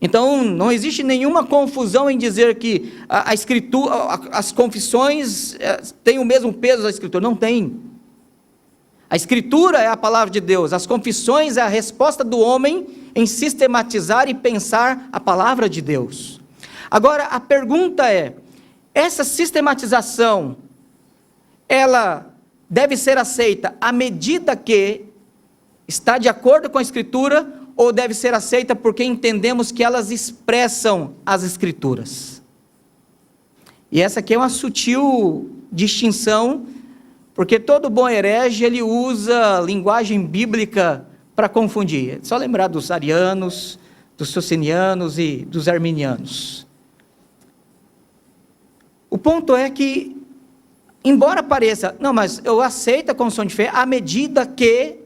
Então, não existe nenhuma confusão em dizer que a Escritura, as confissões têm o mesmo peso da Escritura. Não tem. A Escritura é a palavra de Deus, as confissões é a resposta do homem em sistematizar e pensar a palavra de Deus. Agora, a pergunta é, essa sistematização, ela deve ser aceita à medida que está de acordo com a Escritura, ou deve ser aceita porque entendemos que elas expressam as Escrituras? E essa aqui é uma sutil distinção, porque todo bom herege, ele usa linguagem bíblica para confundir. É só lembrar dos arianos, dos socinianos e dos arminianos. O ponto é que, embora pareça, não, mas eu aceito a confissão de fé à medida que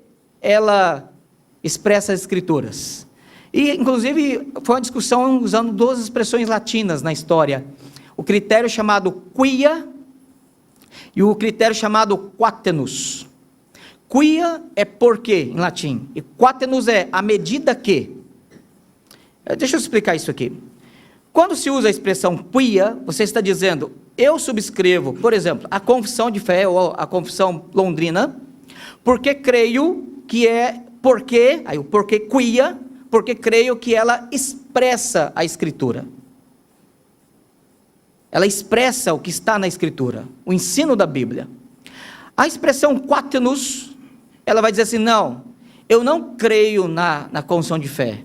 ela expressa as Escrituras. E, inclusive, foi uma discussão usando duas expressões latinas na história. O critério chamado quia e o critério chamado quatenus. Quia é porque, em latim, e quatenus é à medida que. Deixa eu explicar isso aqui. Quando se usa a expressão quia, você está dizendo, eu subscrevo, por exemplo, a confissão de fé, ou a confissão londrina, porque creio que aí o porquê quia, porque creio que ela expressa a Escritura. Ela expressa o que está na Escritura, o ensino da Bíblia. A expressão quatenus, ela vai dizer assim, não, eu não creio na confissão de fé,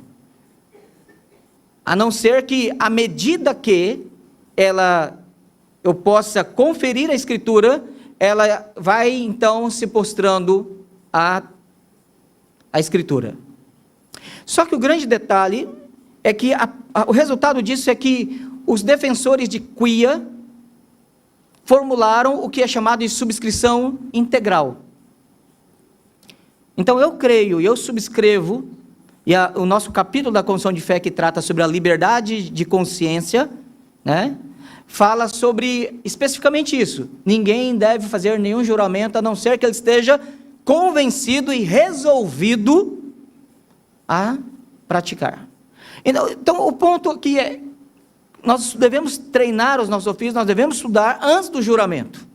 a não ser que, à medida que eu possa conferir a Escritura, ela vai então se postrando a Escritura. Só que o grande detalhe é que o resultado disso é que os defensores de quia formularam o que é chamado de subscrição integral. Então eu creio e eu subscrevo, e o nosso capítulo da confissão de fé que trata sobre a liberdade de consciência, né, fala sobre especificamente isso. Ninguém deve fazer nenhum juramento a não ser que ele esteja convencido e resolvido a praticar. Então o ponto aqui é, nós devemos treinar os nossos ofícios, nós devemos estudar antes do juramento.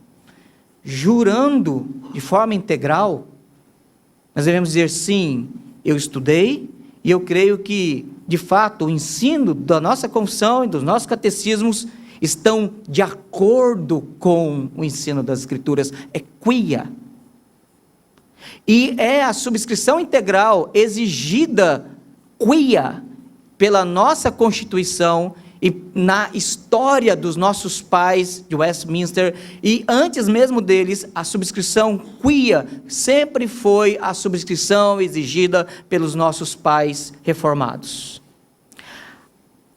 Jurando de forma integral, nós devemos dizer, sim, eu estudei, e eu creio que, de fato, o ensino da nossa confissão e dos nossos catecismos estão de acordo com o ensino das Escrituras, é quia. E é a subscrição integral exigida, quia, pela nossa Constituição e na história dos nossos pais de Westminster, e antes mesmo deles, a subscrição quia sempre foi a subscrição exigida pelos nossos pais reformados.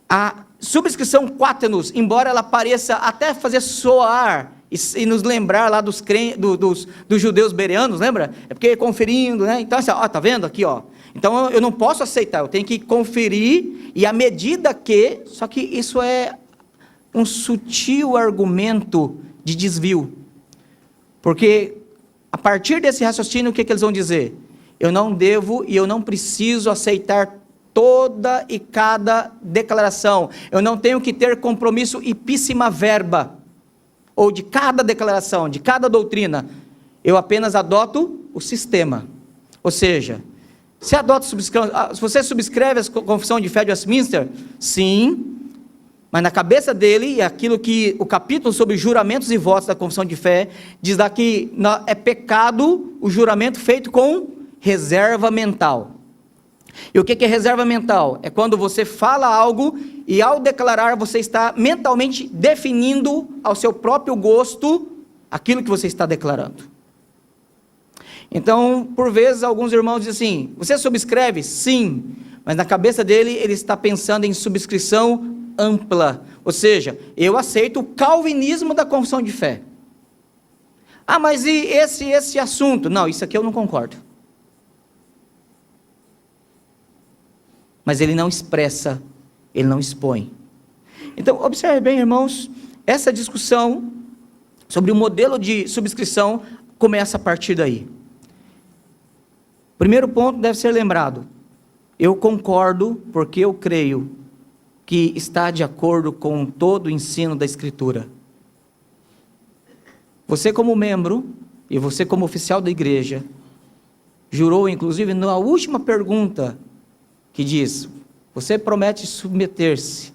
A subscrição quatenus, embora ela pareça até fazer soar e nos lembrar lá dos judeus bereanos, lembra? É porque conferindo, né? Então, assim, ó, tá vendo aqui, ó? Então, eu não posso aceitar, eu tenho que conferir, e à medida que... Só que isso é um sutil argumento de desvio. Porque, a partir desse raciocínio, o que eles vão dizer? Eu não devo e eu não preciso aceitar toda e cada declaração. Eu não tenho que ter compromisso ipsima verba, ou de cada declaração, de cada doutrina. Eu apenas adoto o sistema. Ou seja, se você subscreve a confissão de fé de Westminster, sim, mas na cabeça dele, aquilo que o capítulo sobre juramentos e votos da confissão de fé, diz lá que é pecado o juramento feito com reserva mental. E o que é reserva mental? É quando você fala algo e ao declarar você está mentalmente definindo ao seu próprio gosto aquilo que você está declarando. Então, por vezes, alguns irmãos dizem assim, você subscreve? Sim, mas na cabeça dele, ele está pensando em subscrição ampla. Ou seja, eu aceito o calvinismo da confissão de fé. Ah, mas e esse assunto? Não, isso aqui eu não concordo. Mas ele não expressa, ele não expõe. Então, observe bem, irmãos, essa discussão sobre o modelo de subscrição começa a partir daí. Primeiro ponto deve ser lembrado. Eu concordo porque eu creio que está de acordo com todo o ensino da Escritura. Você como membro e você como oficial da igreja, jurou inclusive na última pergunta que diz, você promete submeter-se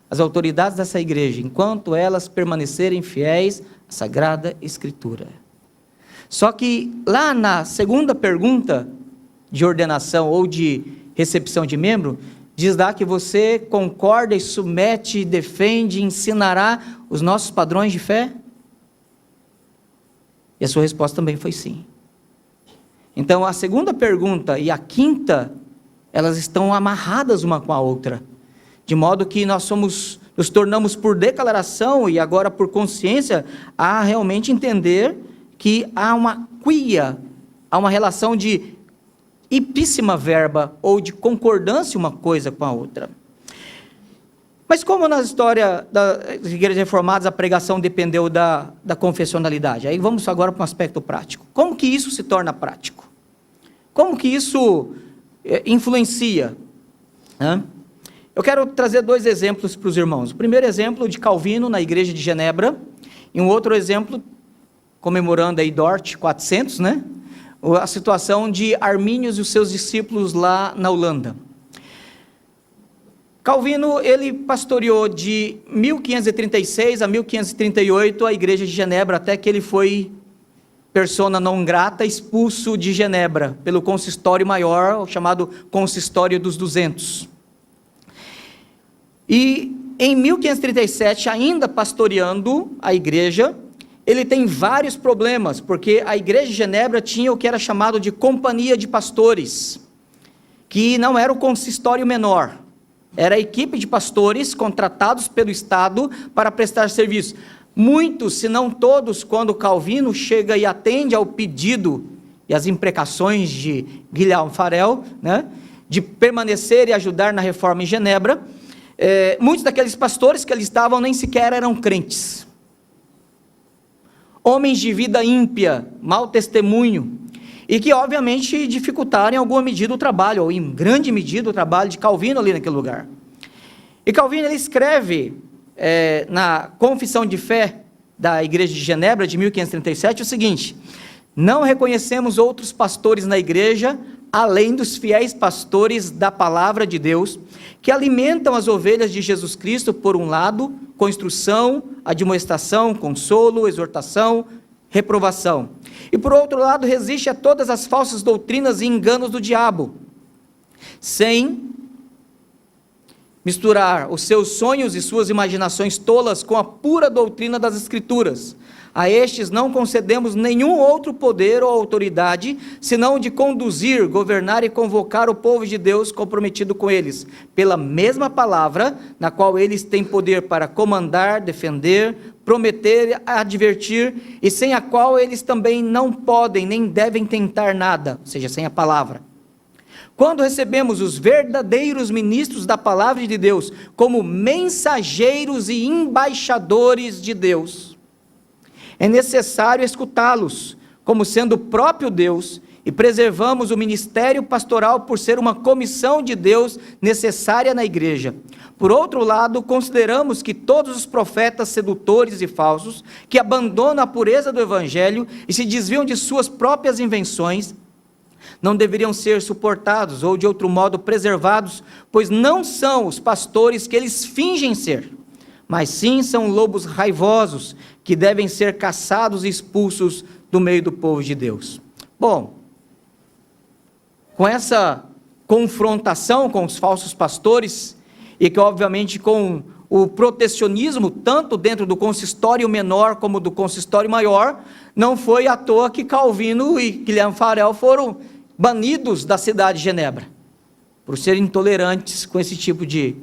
às autoridades dessa igreja, enquanto elas permanecerem fiéis à Sagrada Escritura. Só que lá na segunda pergunta de ordenação ou de recepção de membro, diz lá que você concorda e submete, defende, ensinará os nossos padrões de fé? E a sua resposta também foi sim. Então, a segunda pergunta e a quinta, elas estão amarradas uma com a outra, de modo que nós nos tornamos por declaração e agora por consciência, a realmente entender que há uma quia, há uma relação de ipsíssima verba, ou de concordância uma coisa com a outra. Mas como na história das igrejas reformadas a pregação dependeu da confessionalidade? Aí vamos agora para um aspecto prático. Como que isso se torna prático? Como que isso influencia? Eu quero trazer dois exemplos para os irmãos. O primeiro exemplo de Calvino na igreja de Genebra, e um outro exemplo, comemorando aí Dort 400, a situação de Armínios e os seus discípulos lá na Holanda. Calvino, ele pastoreou de 1536 a 1538 a igreja de Genebra, até que ele foi persona non grata, expulso de Genebra, pelo consistório maior, chamado Consistório dos 200. E em 1537, ainda pastoreando a igreja, ele tem vários problemas, porque a igreja de Genebra tinha o que era chamado de companhia de pastores, que não era o consistório menor, era a equipe de pastores contratados pelo Estado para prestar serviço. Muitos, se não todos, quando Calvino chega e atende ao pedido e às imprecações de Guilherme Farel, de permanecer e ajudar na reforma em Genebra, muitos daqueles pastores que ali estavam nem sequer eram crentes. Homens de vida ímpia, mau testemunho, e que obviamente dificultaram em alguma medida o trabalho, ou em grande medida o trabalho de Calvino ali naquele lugar. E Calvino ele escreve na Confissão de Fé da Igreja de Genebra, de 1537, o seguinte: não reconhecemos outros pastores na igreja, além dos fiéis pastores da palavra de Deus, que alimentam as ovelhas de Jesus Cristo, por um lado, com instrução, admoestação, consolo, exortação, reprovação. E por outro lado, resiste a todas as falsas doutrinas e enganos do diabo, sem misturar os seus sonhos e suas imaginações tolas com a pura doutrina das Escrituras. A estes não concedemos nenhum outro poder ou autoridade, senão de conduzir, governar e convocar o povo de Deus comprometido com eles, pela mesma palavra, na qual eles têm poder para comandar, defender, prometer, advertir, e sem a qual eles também não podem, nem devem tentar nada, ou seja, sem a palavra. Quando recebemos os verdadeiros ministros da palavra de Deus, como mensageiros e embaixadores de Deus, é necessário escutá-los, como sendo o próprio Deus, e preservamos o ministério pastoral por ser uma comissão de Deus necessária na igreja. Por outro lado, consideramos que todos os profetas sedutores e falsos, que abandonam a pureza do evangelho e se desviam de suas próprias invenções, não deveriam ser suportados ou de outro modo preservados, pois não são os pastores que eles fingem ser, mas sim são lobos raivosos, que devem ser caçados e expulsos do meio do povo de Deus. Bom, com essa confrontação com os falsos pastores, e que obviamente com o protecionismo, tanto dentro do consistório menor como do consistório maior, não foi à toa que Calvino e Guilherme Farel foram banidos da cidade de Genebra. por serem intolerantes com esse tipo de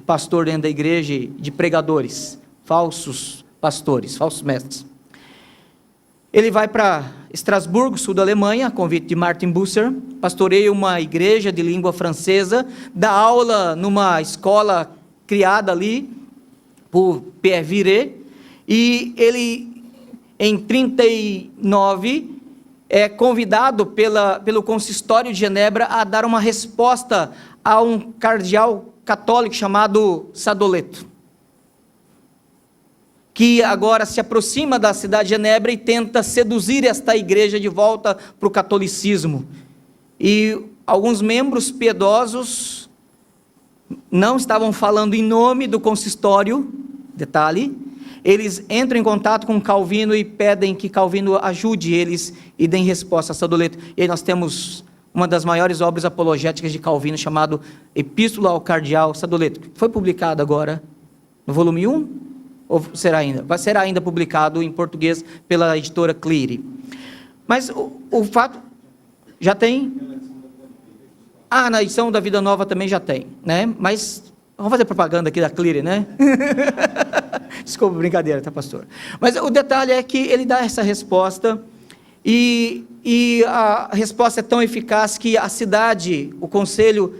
pastor dentro da igreja, de pregadores, falsos pastores, falsos mestres. Ele vai para Estrasburgo, sul da Alemanha, a convite de Martin Bucer, pastoreia uma igreja de língua francesa, dá aula numa escola criada ali por Pierre Viret, e ele, em 39, é convidado pelo consistório de Genebra a dar uma resposta a um cardeal católico chamado Sadoleto, que agora se aproxima da cidade de Genebra e tenta seduzir esta igreja de volta para o catolicismo. E alguns membros piedosos não estavam falando em nome do consistório, detalhe, eles entram em contato com Calvino e pedem que Calvino ajude eles e deem resposta a Sadoleto. E aí nós temos uma das maiores obras apologéticas de Calvino, chamado Epístola ao Cardeal Sadoleto, que foi publicado agora no volume 1, ou será ainda? Vai ser ainda publicado em português pela editora Cleary. Mas o fato, já tem? Na edição da Vida Nova também já tem, né? Mas vamos fazer propaganda aqui da Cleary, né? Desculpa, brincadeira, tá, pastor? Mas o detalhe é que ele dá essa resposta, e a resposta é tão eficaz que a cidade, o conselho,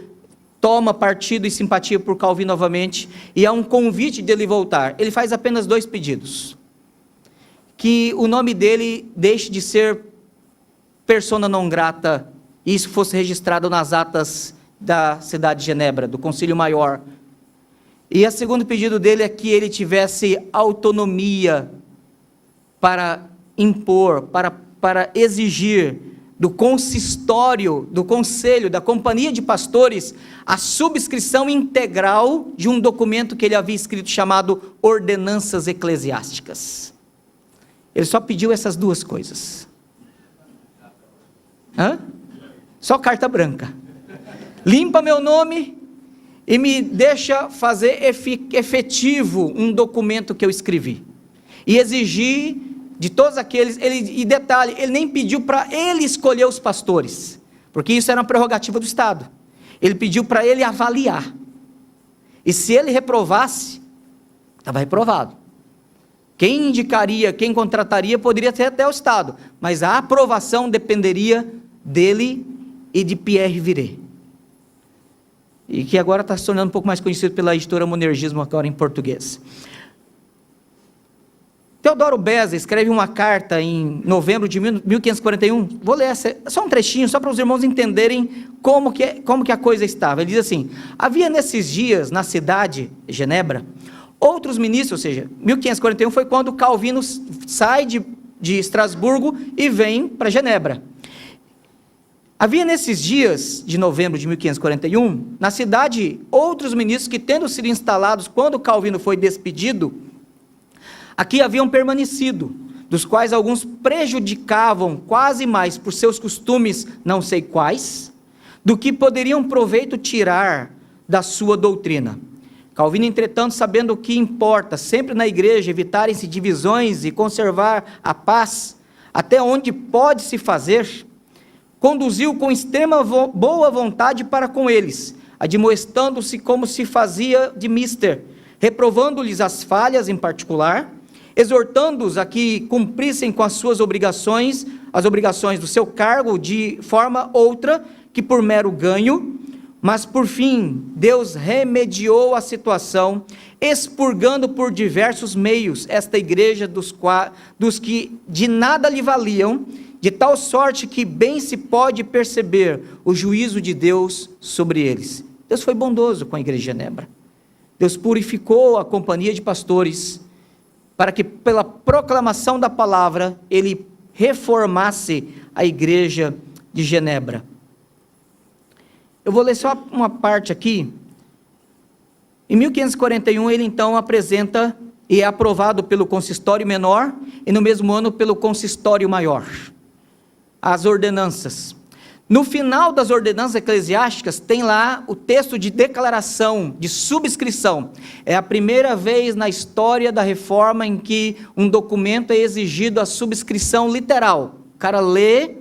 toma partido e simpatia por Calvino novamente, e há um convite dele voltar. Ele faz apenas 2 pedidos: que o nome dele deixe de ser persona non grata, e isso fosse registrado nas atas da cidade de Genebra, do Concílio Maior. E o segundo pedido dele é que ele tivesse autonomia para impor, para exigir do consistório, do conselho, da companhia de pastores, a subscrição integral de um documento que ele havia escrito chamado Ordenanças Eclesiásticas. Ele só pediu essas 2 coisas. Só carta branca. Limpa meu nome e me deixa fazer efetivo um documento que eu escrevi. E exigir de todos aqueles, e detalhe, ele nem pediu para ele escolher os pastores, porque isso era uma prerrogativa do Estado. Ele pediu para ele avaliar. E se ele reprovasse, estava reprovado. Quem indicaria, quem contrataria, poderia ser até o Estado, mas a aprovação dependeria dele e de Pierre Viret, e que agora está se tornando um pouco mais conhecido pela editora Monergismo, agora em português. Teodoro Beza escreve uma carta em novembro de 1541, vou ler só um trechinho, só para os irmãos entenderem como que a coisa estava. Ele diz assim: havia nesses dias, na cidade de Genebra, outros ministros, ou seja, 1541 foi quando Calvino sai de Estrasburgo e vem para Genebra. Havia nesses dias de novembro de 1541, na cidade, outros ministros que, tendo sido instalados quando Calvino foi despedido, aqui haviam permanecido, dos quais alguns prejudicavam quase mais por seus costumes, não sei quais, do que poderiam proveito tirar da sua doutrina. Calvino, entretanto, sabendo o que importa sempre na igreja, evitarem-se divisões e conservar a paz, até onde pode se fazer, conduziu com extrema boa vontade para com eles, admoestando-se como se fazia de mister, reprovando-lhes as falhas em particular, exortando-os a que cumprissem com as suas obrigações, as obrigações do seu cargo, de forma outra que por mero ganho, mas por fim Deus remediou a situação, expurgando por diversos meios esta igreja dos que de nada lhe valiam, de tal sorte que bem se pode perceber o juízo de Deus sobre eles. Deus foi bondoso com a igreja de Genebra. Deus purificou a companhia de pastores, para que pela proclamação da palavra, ele reformasse a igreja de Genebra. Eu vou ler só uma parte aqui. Em 1541, ele então apresenta e é aprovado pelo consistório menor, e no mesmo ano pelo consistório maior, as ordenanças. No final das ordenanças eclesiásticas, tem lá o texto de declaração, de subscrição. É a primeira vez na história da reforma em que um documento é exigido a subscrição literal. O cara lê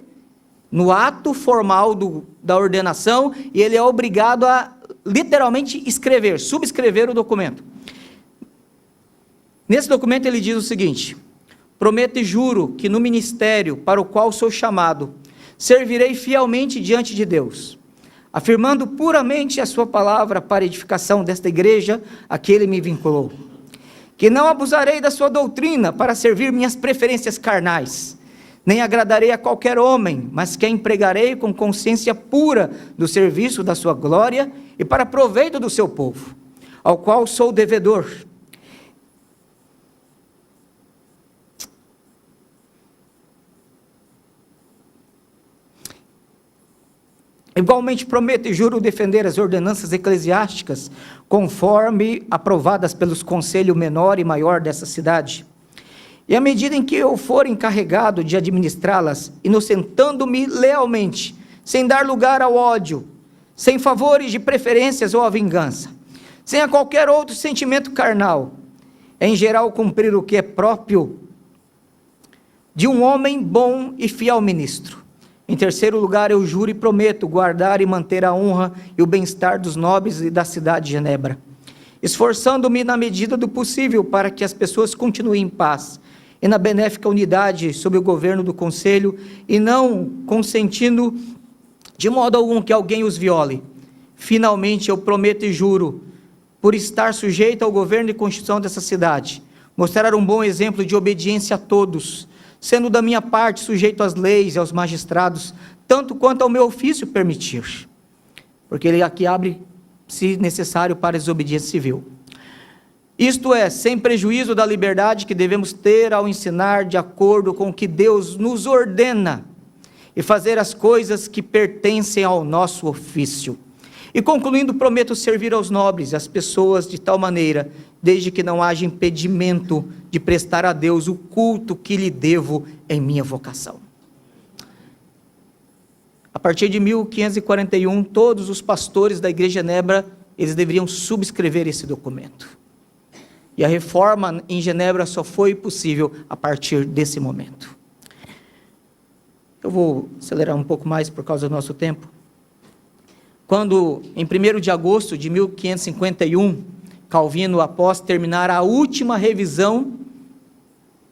no ato formal da ordenação, e ele é obrigado a literalmente escrever, subscrever o documento. Nesse documento ele diz o seguinte: prometo e juro que no ministério para o qual sou chamado, servirei fielmente diante de Deus, afirmando puramente a sua palavra para a edificação desta igreja a que ele me vinculou, que não abusarei da sua doutrina para servir minhas preferências carnais, nem agradarei a qualquer homem, mas que a empregarei com consciência pura do serviço da sua glória e para proveito do seu povo, ao qual sou devedor. Igualmente prometo e juro defender as ordenanças eclesiásticas, conforme aprovadas pelos conselho menor e maior dessa cidade. E à medida em que eu for encarregado de administrá-las, inocentando-me lealmente, sem dar lugar ao ódio, sem favores de preferências ou a vingança, sem a qualquer outro sentimento carnal, em geral cumprir o que é próprio de um homem bom e fiel ministro. Em terceiro lugar, eu juro e prometo guardar e manter a honra e o bem-estar dos nobres e da cidade de Genebra, esforçando-me na medida do possível para que as pessoas continuem em paz e na benéfica unidade sob o governo do conselho, e não consentindo de modo algum que alguém os viole. Finalmente, eu prometo e juro, por estar sujeito ao governo e constituição dessa cidade, mostrar um bom exemplo de obediência a todos, sendo da minha parte sujeito às leis e aos magistrados, tanto quanto ao meu ofício permitir, porque ele aqui abre, se necessário, para a desobediência civil. Isto é, sem prejuízo da liberdade que devemos ter ao ensinar de acordo com o que Deus nos ordena, e fazer as coisas que pertencem ao nosso ofício. E concluindo, prometo servir aos nobres, às pessoas de tal maneira, desde que não haja impedimento de prestar a Deus o culto que lhe devo em minha vocação. A partir de 1541, todos os pastores da igreja de Genebra, eles deveriam subscrever esse documento. E a reforma em Genebra só foi possível a partir desse momento. Eu vou acelerar um pouco mais por causa do nosso tempo. Quando, em 1º de agosto de 1551, Calvino, após terminar a última revisão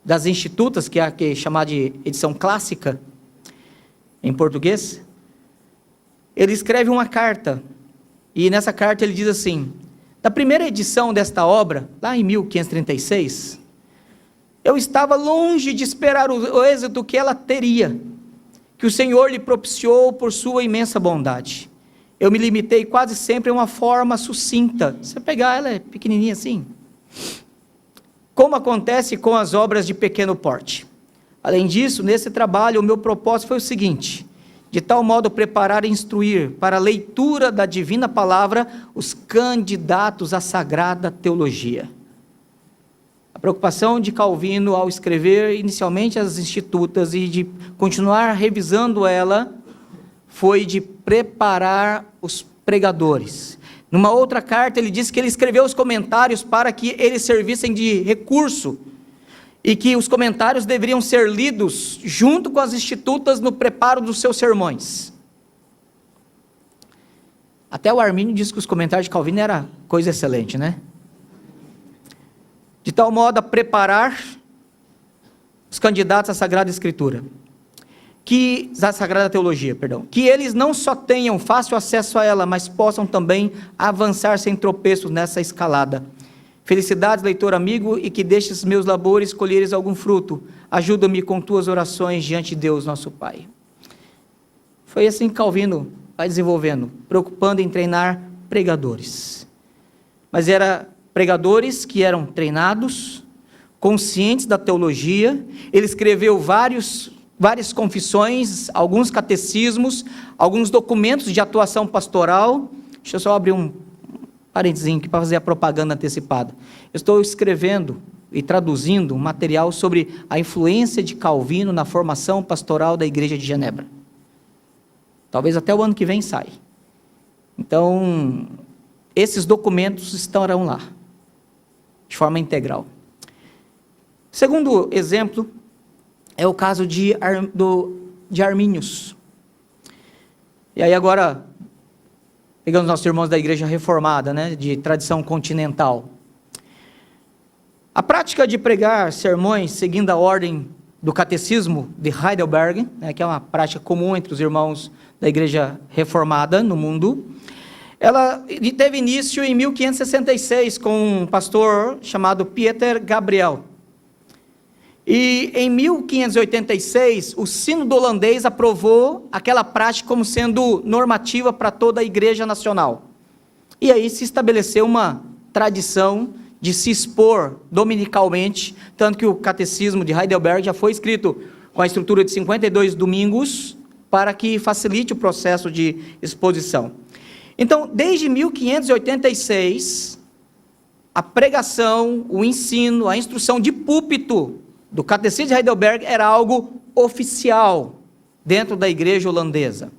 das Institutas, que é a que é chamada de edição clássica, em português, ele escreve uma carta, e nessa carta ele diz assim: da primeira edição desta obra, lá em 1536, eu estava longe de esperar o êxito que ela teria, que o Senhor lhe propiciou por sua imensa bondade. Eu me limitei quase sempre a uma forma sucinta. Você pegar ela é pequenininha assim. Como acontece com as obras de pequeno porte. Além disso, nesse trabalho, o meu propósito foi o seguinte: de tal modo preparar e instruir para a leitura da divina palavra os candidatos à sagrada teologia. A preocupação de Calvino ao escrever inicialmente as Institutas e de continuar revisando ela foi de preparar os pregadores. Numa outra carta ele diz que ele escreveu os comentários para que eles servissem de recurso e que os comentários deveriam ser lidos junto com as Institutas no preparo dos seus sermões. Até o Armínio diz que os comentários de Calvino era coisa excelente, né? De tal modo a preparar os candidatos à Sagrada Escritura, à Sagrada Teologia, que eles não só tenham fácil acesso a ela, mas possam também avançar sem tropeços nessa escalada. Felicidades, leitor amigo, e que destes meus labores colheres algum fruto. Ajuda-me com tuas orações diante de Deus, nosso Pai. Foi assim que Calvino vai desenvolvendo, preocupando em treinar pregadores. Mas eram pregadores que eram treinados, conscientes da teologia. Ele escreveu várias confissões, alguns catecismos, alguns documentos de atuação pastoral. Deixa eu só abrir um parentezinho aqui para fazer a propaganda antecipada. Eu estou escrevendo e traduzindo um material sobre a influência de Calvino na formação pastoral da igreja de Genebra. Talvez até o ano que vem saia. Então, esses documentos estarão lá, de forma integral. Segundo exemplo, é o caso de Arminius. E aí agora, pegando os nossos irmãos da igreja reformada, né, de tradição continental. A prática de pregar sermões seguindo a ordem do catecismo de Heidelberg, né, que é uma prática comum entre os irmãos da igreja reformada no mundo, ela teve início em 1566 com um pastor chamado Pieter Gabriel. E em 1586, o sínodo holandês aprovou aquela prática como sendo normativa para toda a igreja nacional. E aí se estabeleceu uma tradição de se expor dominicalmente, tanto que o catecismo de Heidelberg já foi escrito com a estrutura de 52 domingos, para que facilite o processo de exposição. Então, desde 1586, a pregação, o ensino, a instrução de púlpito do catecismo de Heidelberg era algo oficial dentro da igreja holandesa.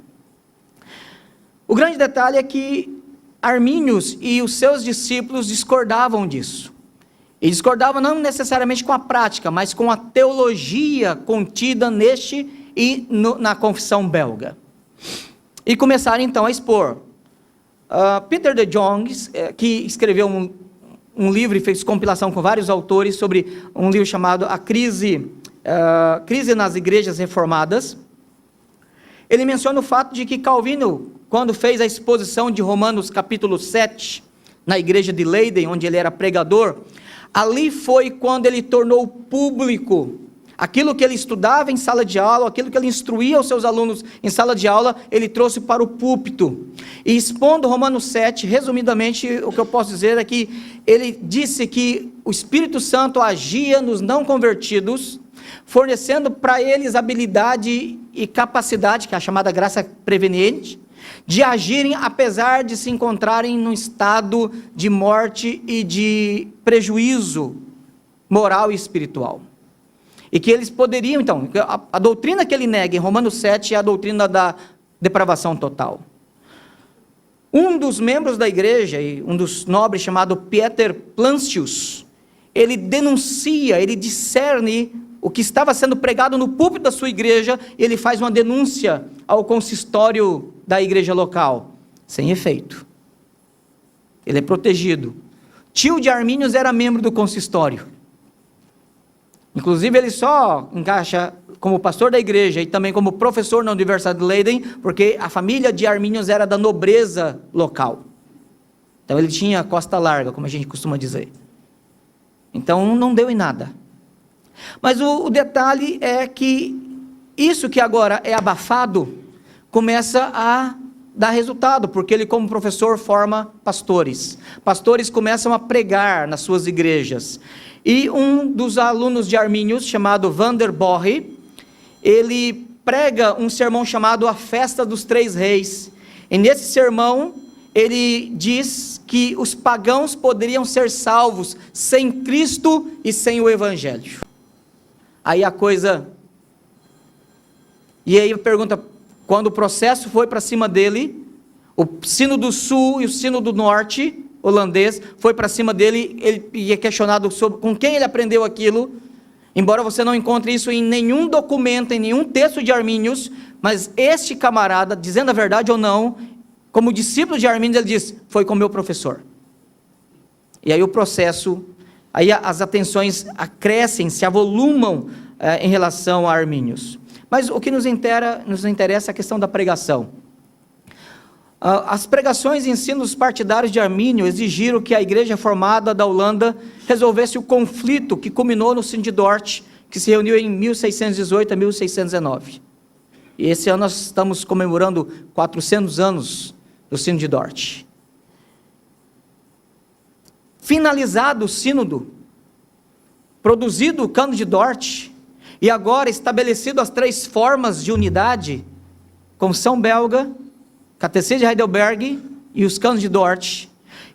O grande detalhe é que Arminius e os seus discípulos discordavam disso. E discordavam não necessariamente com a prática, mas com a teologia contida neste e na confissão belga. E começaram então a expor. Peter de Jong, que escreveu um livro e fez compilação com vários autores sobre um livro chamado A Crise nas Igrejas Reformadas. Ele menciona o fato de que Calvino, quando fez a exposição de Romanos capítulo 7, na igreja de Leiden, onde ele era pregador, ali foi quando ele tornou público aquilo que ele estudava em sala de aula, aquilo que ele instruía os seus alunos em sala de aula, ele trouxe para o púlpito. E expondo Romanos 7, resumidamente, o que eu posso dizer é que ele disse que o Espírito Santo agia nos não convertidos, fornecendo para eles habilidade e capacidade, que é a chamada graça preveniente, de agirem apesar de se encontrarem num estado de morte e de prejuízo moral e espiritual. E que eles poderiam, então, a doutrina que ele nega em Romanos 7 é a doutrina da depravação total. Um dos membros da igreja, um dos nobres, chamado Pieter Plancius, ele denuncia, ele discerne o que estava sendo pregado no púlpito da sua igreja, e ele faz uma denúncia ao consistório da igreja local, sem efeito. Ele é protegido. Tio de Arminius era membro do consistório. Inclusive, ele só encaixa como pastor da igreja e também como professor na Universidade de Leiden, porque a família de Arminius era da nobreza local. Então, ele tinha costa larga, como a gente costuma dizer. Então, não deu em nada. Mas o detalhe é que isso que agora é abafado, começa a dar resultado, porque ele, como professor, forma pastores. Pastores começam a pregar nas suas igrejas. E um dos alunos de Arminius, chamado Van der Borre, ele prega um sermão chamado A Festa dos Três Reis. E nesse sermão, ele diz que os pagãos poderiam ser salvos sem Cristo e sem o Evangelho. Aí a coisa... E aí pergunta, quando o processo foi para cima dele, o sino do sul e o sino do norte, holandês, foi para cima dele, ele é questionado sobre com quem ele aprendeu aquilo, embora você não encontre isso em nenhum documento, em nenhum texto de Arminius, mas este camarada, dizendo a verdade ou não, como discípulo de Arminius, ele diz, foi com meu professor. E aí o processo, aí as atenções acrescem, se avolumam em relação a Arminius. Mas o que nos interessa é a questão da pregação. As pregações e ensinos partidários de Armínio exigiram que a igreja reformada da Holanda resolvesse o conflito que culminou no Sino de Dort, que se reuniu em 1618 a 1619. E esse ano nós estamos comemorando 400 anos do Sino de Dort. Finalizado o sínodo, produzido o Cânon de Dort, e agora estabelecido as três formas de unidade, Confissão Belga, Catecismo de Heidelberg e os Cânones de Dort,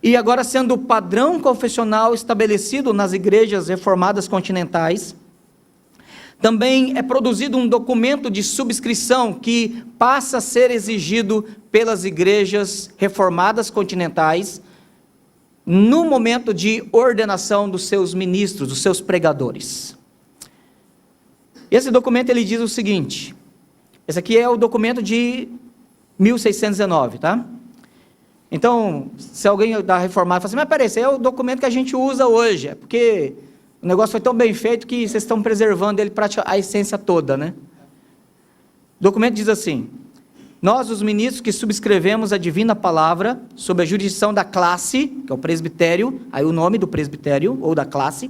e agora sendo o padrão confessional estabelecido nas igrejas reformadas continentais, também é produzido um documento de subscrição que passa a ser exigido pelas igrejas reformadas continentais no momento de ordenação dos seus ministros, dos seus pregadores. Esse documento ele diz o seguinte, esse aqui é o documento de 1619, tá? Então, se alguém da Reformada fala assim, mas peraí, esse é o documento que a gente usa hoje, é porque o negócio foi tão bem feito que vocês estão preservando ele para a essência toda, né? O documento diz assim: nós, os ministros que subscrevemos a divina palavra, sob a jurisdição da classe, que é o presbitério, aí o nome do presbitério, ou da classe,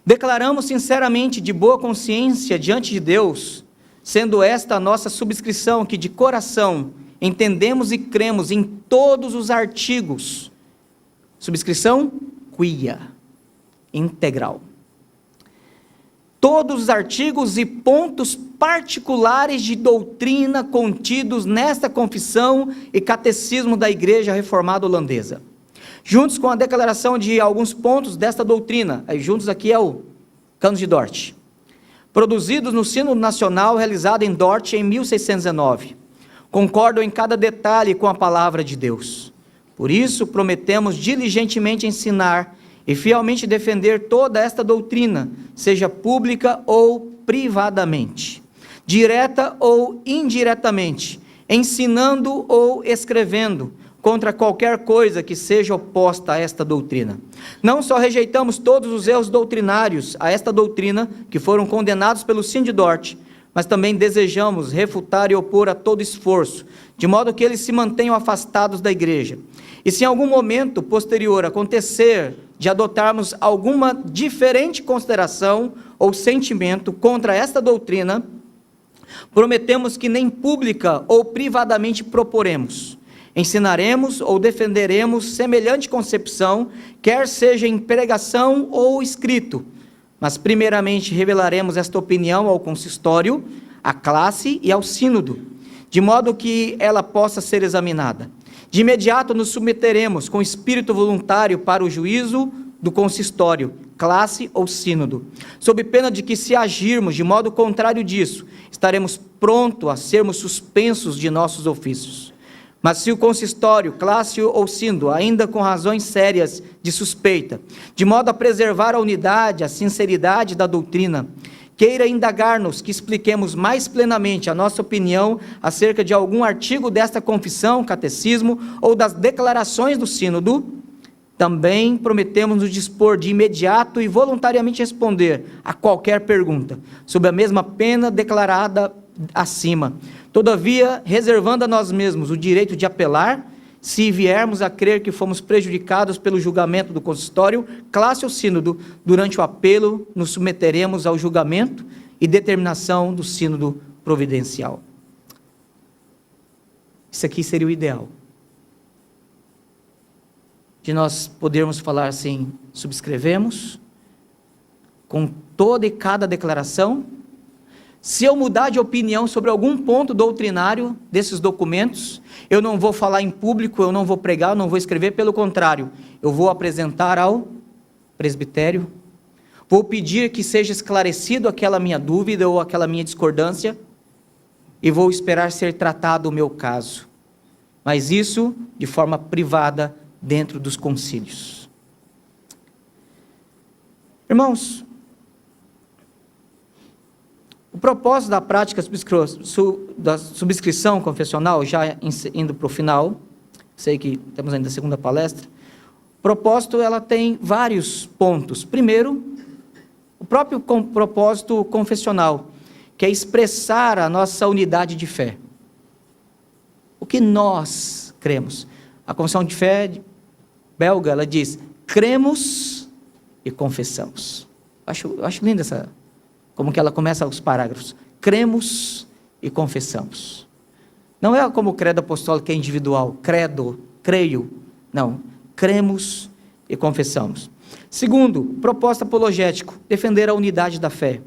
declaramos sinceramente, de boa consciência diante de Deus, sendo esta a nossa subscrição, que de coração entendemos e cremos em todos os artigos, subscrição quia, integral, todos os artigos e pontos particulares de doutrina contidos nesta confissão e catecismo da Igreja Reformada Holandesa, juntos com a declaração de alguns pontos desta doutrina, aí juntos aqui é o Cânon de Dort, produzidos no Sínodo Nacional realizado em Dort em 1619, concordam em cada detalhe com a palavra de Deus. Por isso, prometemos diligentemente ensinar e fielmente defender toda esta doutrina, seja pública ou privadamente, direta ou indiretamente, ensinando ou escrevendo, contra qualquer coisa que seja oposta a esta doutrina. Não só rejeitamos todos os erros doutrinários a esta doutrina, que foram condenados pelo Sínodo de Dort, mas também desejamos refutar e opor a todo esforço, de modo que eles se mantenham afastados da igreja. E se em algum momento posterior acontecer de adotarmos alguma diferente consideração ou sentimento contra esta doutrina, prometemos que nem pública ou privadamente proporemos, ensinaremos ou defenderemos semelhante concepção, quer seja em pregação ou escrito, mas primeiramente revelaremos esta opinião ao consistório, à classe e ao sínodo, de modo que ela possa ser examinada. De imediato nos submeteremos com espírito voluntário para o juízo do consistório, classe ou sínodo, sob pena de que, se agirmos de modo contrário disso, estaremos prontos a sermos suspensos de nossos ofícios. Mas se o consistório, classe ou sínodo, ainda com razões sérias de suspeita, de modo a preservar a unidade, a sinceridade da doutrina, queira indagar-nos que expliquemos mais plenamente a nossa opinião acerca de algum artigo desta confissão, catecismo, ou das declarações do sínodo, também prometemos nos dispor de imediato e voluntariamente responder a qualquer pergunta, sob a mesma pena declarada acima. Todavia, reservando a nós mesmos o direito de apelar, se viermos a crer que fomos prejudicados pelo julgamento do consistório, classe ou sínodo, durante o apelo nos submeteremos ao julgamento e determinação do sínodo providencial. Isso aqui seria o ideal. De nós podermos falar assim, subscrevemos, com toda e cada declaração. Se eu mudar de opinião sobre algum ponto doutrinário desses documentos, eu não vou falar em público, eu não vou pregar, eu não vou escrever, pelo contrário, eu vou apresentar ao presbitério, vou pedir que seja esclarecido aquela minha dúvida ou aquela minha discordância, e vou esperar ser tratado o meu caso, mas isso de forma privada, dentro dos concílios. Irmãos, o propósito da prática da subscrição confessional, já indo para o final, sei que temos ainda a segunda palestra, o propósito, ela tem vários pontos. Primeiro, o próprio propósito confessional, que é expressar a nossa unidade de fé. O que nós cremos. A confissão de fé belga, ela diz, cremos e confessamos. Eu acho linda essa, como que ela começa os parágrafos. Cremos e confessamos. Não é como o credo apostólico que é individual, credo, creio. Não, cremos e confessamos. Segundo, propósito apologético, defender a unidade da fé.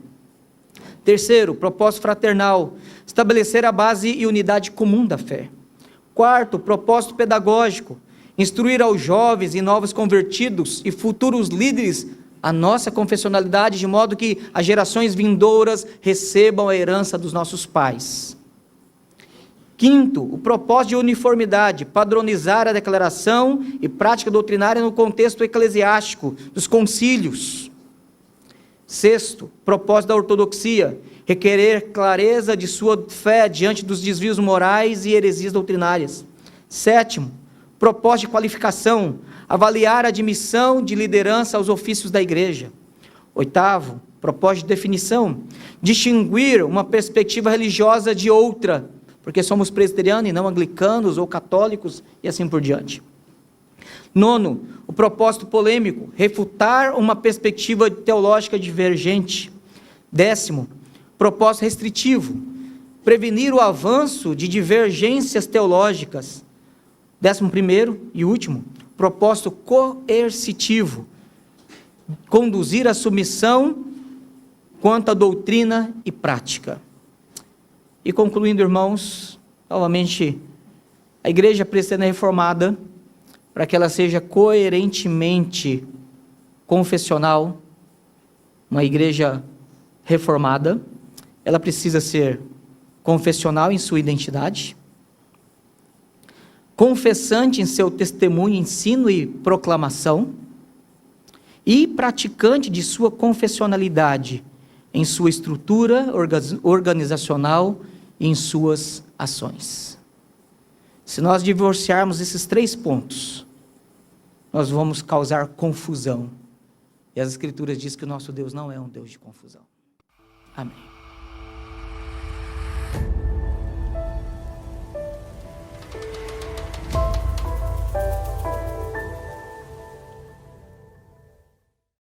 Terceiro, propósito fraternal, estabelecer a base e unidade comum da fé. Quarto, propósito pedagógico, instruir aos jovens e novos convertidos e futuros líderes a nossa confessionalidade, de modo que as gerações vindouras recebam a herança dos nossos pais. Quinto, o propósito de uniformidade, padronizar a declaração e prática doutrinária no contexto eclesiástico dos concílios. Sexto, propósito da ortodoxia, requerer clareza de sua fé diante dos desvios morais e heresias doutrinárias. 7º, propósito de qualificação, avaliar a admissão de liderança aos ofícios da igreja. 8º, propósito de definição, distinguir uma perspectiva religiosa de outra, porque somos presbiterianos e não anglicanos ou católicos e assim por diante. 9º, o propósito polêmico, refutar uma perspectiva teológica divergente. 10º, propósito restritivo, prevenir o avanço de divergências teológicas. 11º e último, propósito coercitivo, conduzir a submissão quanto à doutrina e prática. E concluindo, irmãos, novamente, a igreja presbiteriana reformada, para que ela seja coerentemente confessional, uma igreja reformada, ela precisa ser confessional em sua identidade, confessante em seu testemunho, ensino e proclamação, e praticante de sua confessionalidade em sua estrutura organizacional e em suas ações. Se nós divorciarmos esses 3 pontos, nós vamos causar confusão. E as Escrituras dizem que o nosso Deus não é um Deus de confusão. Amém.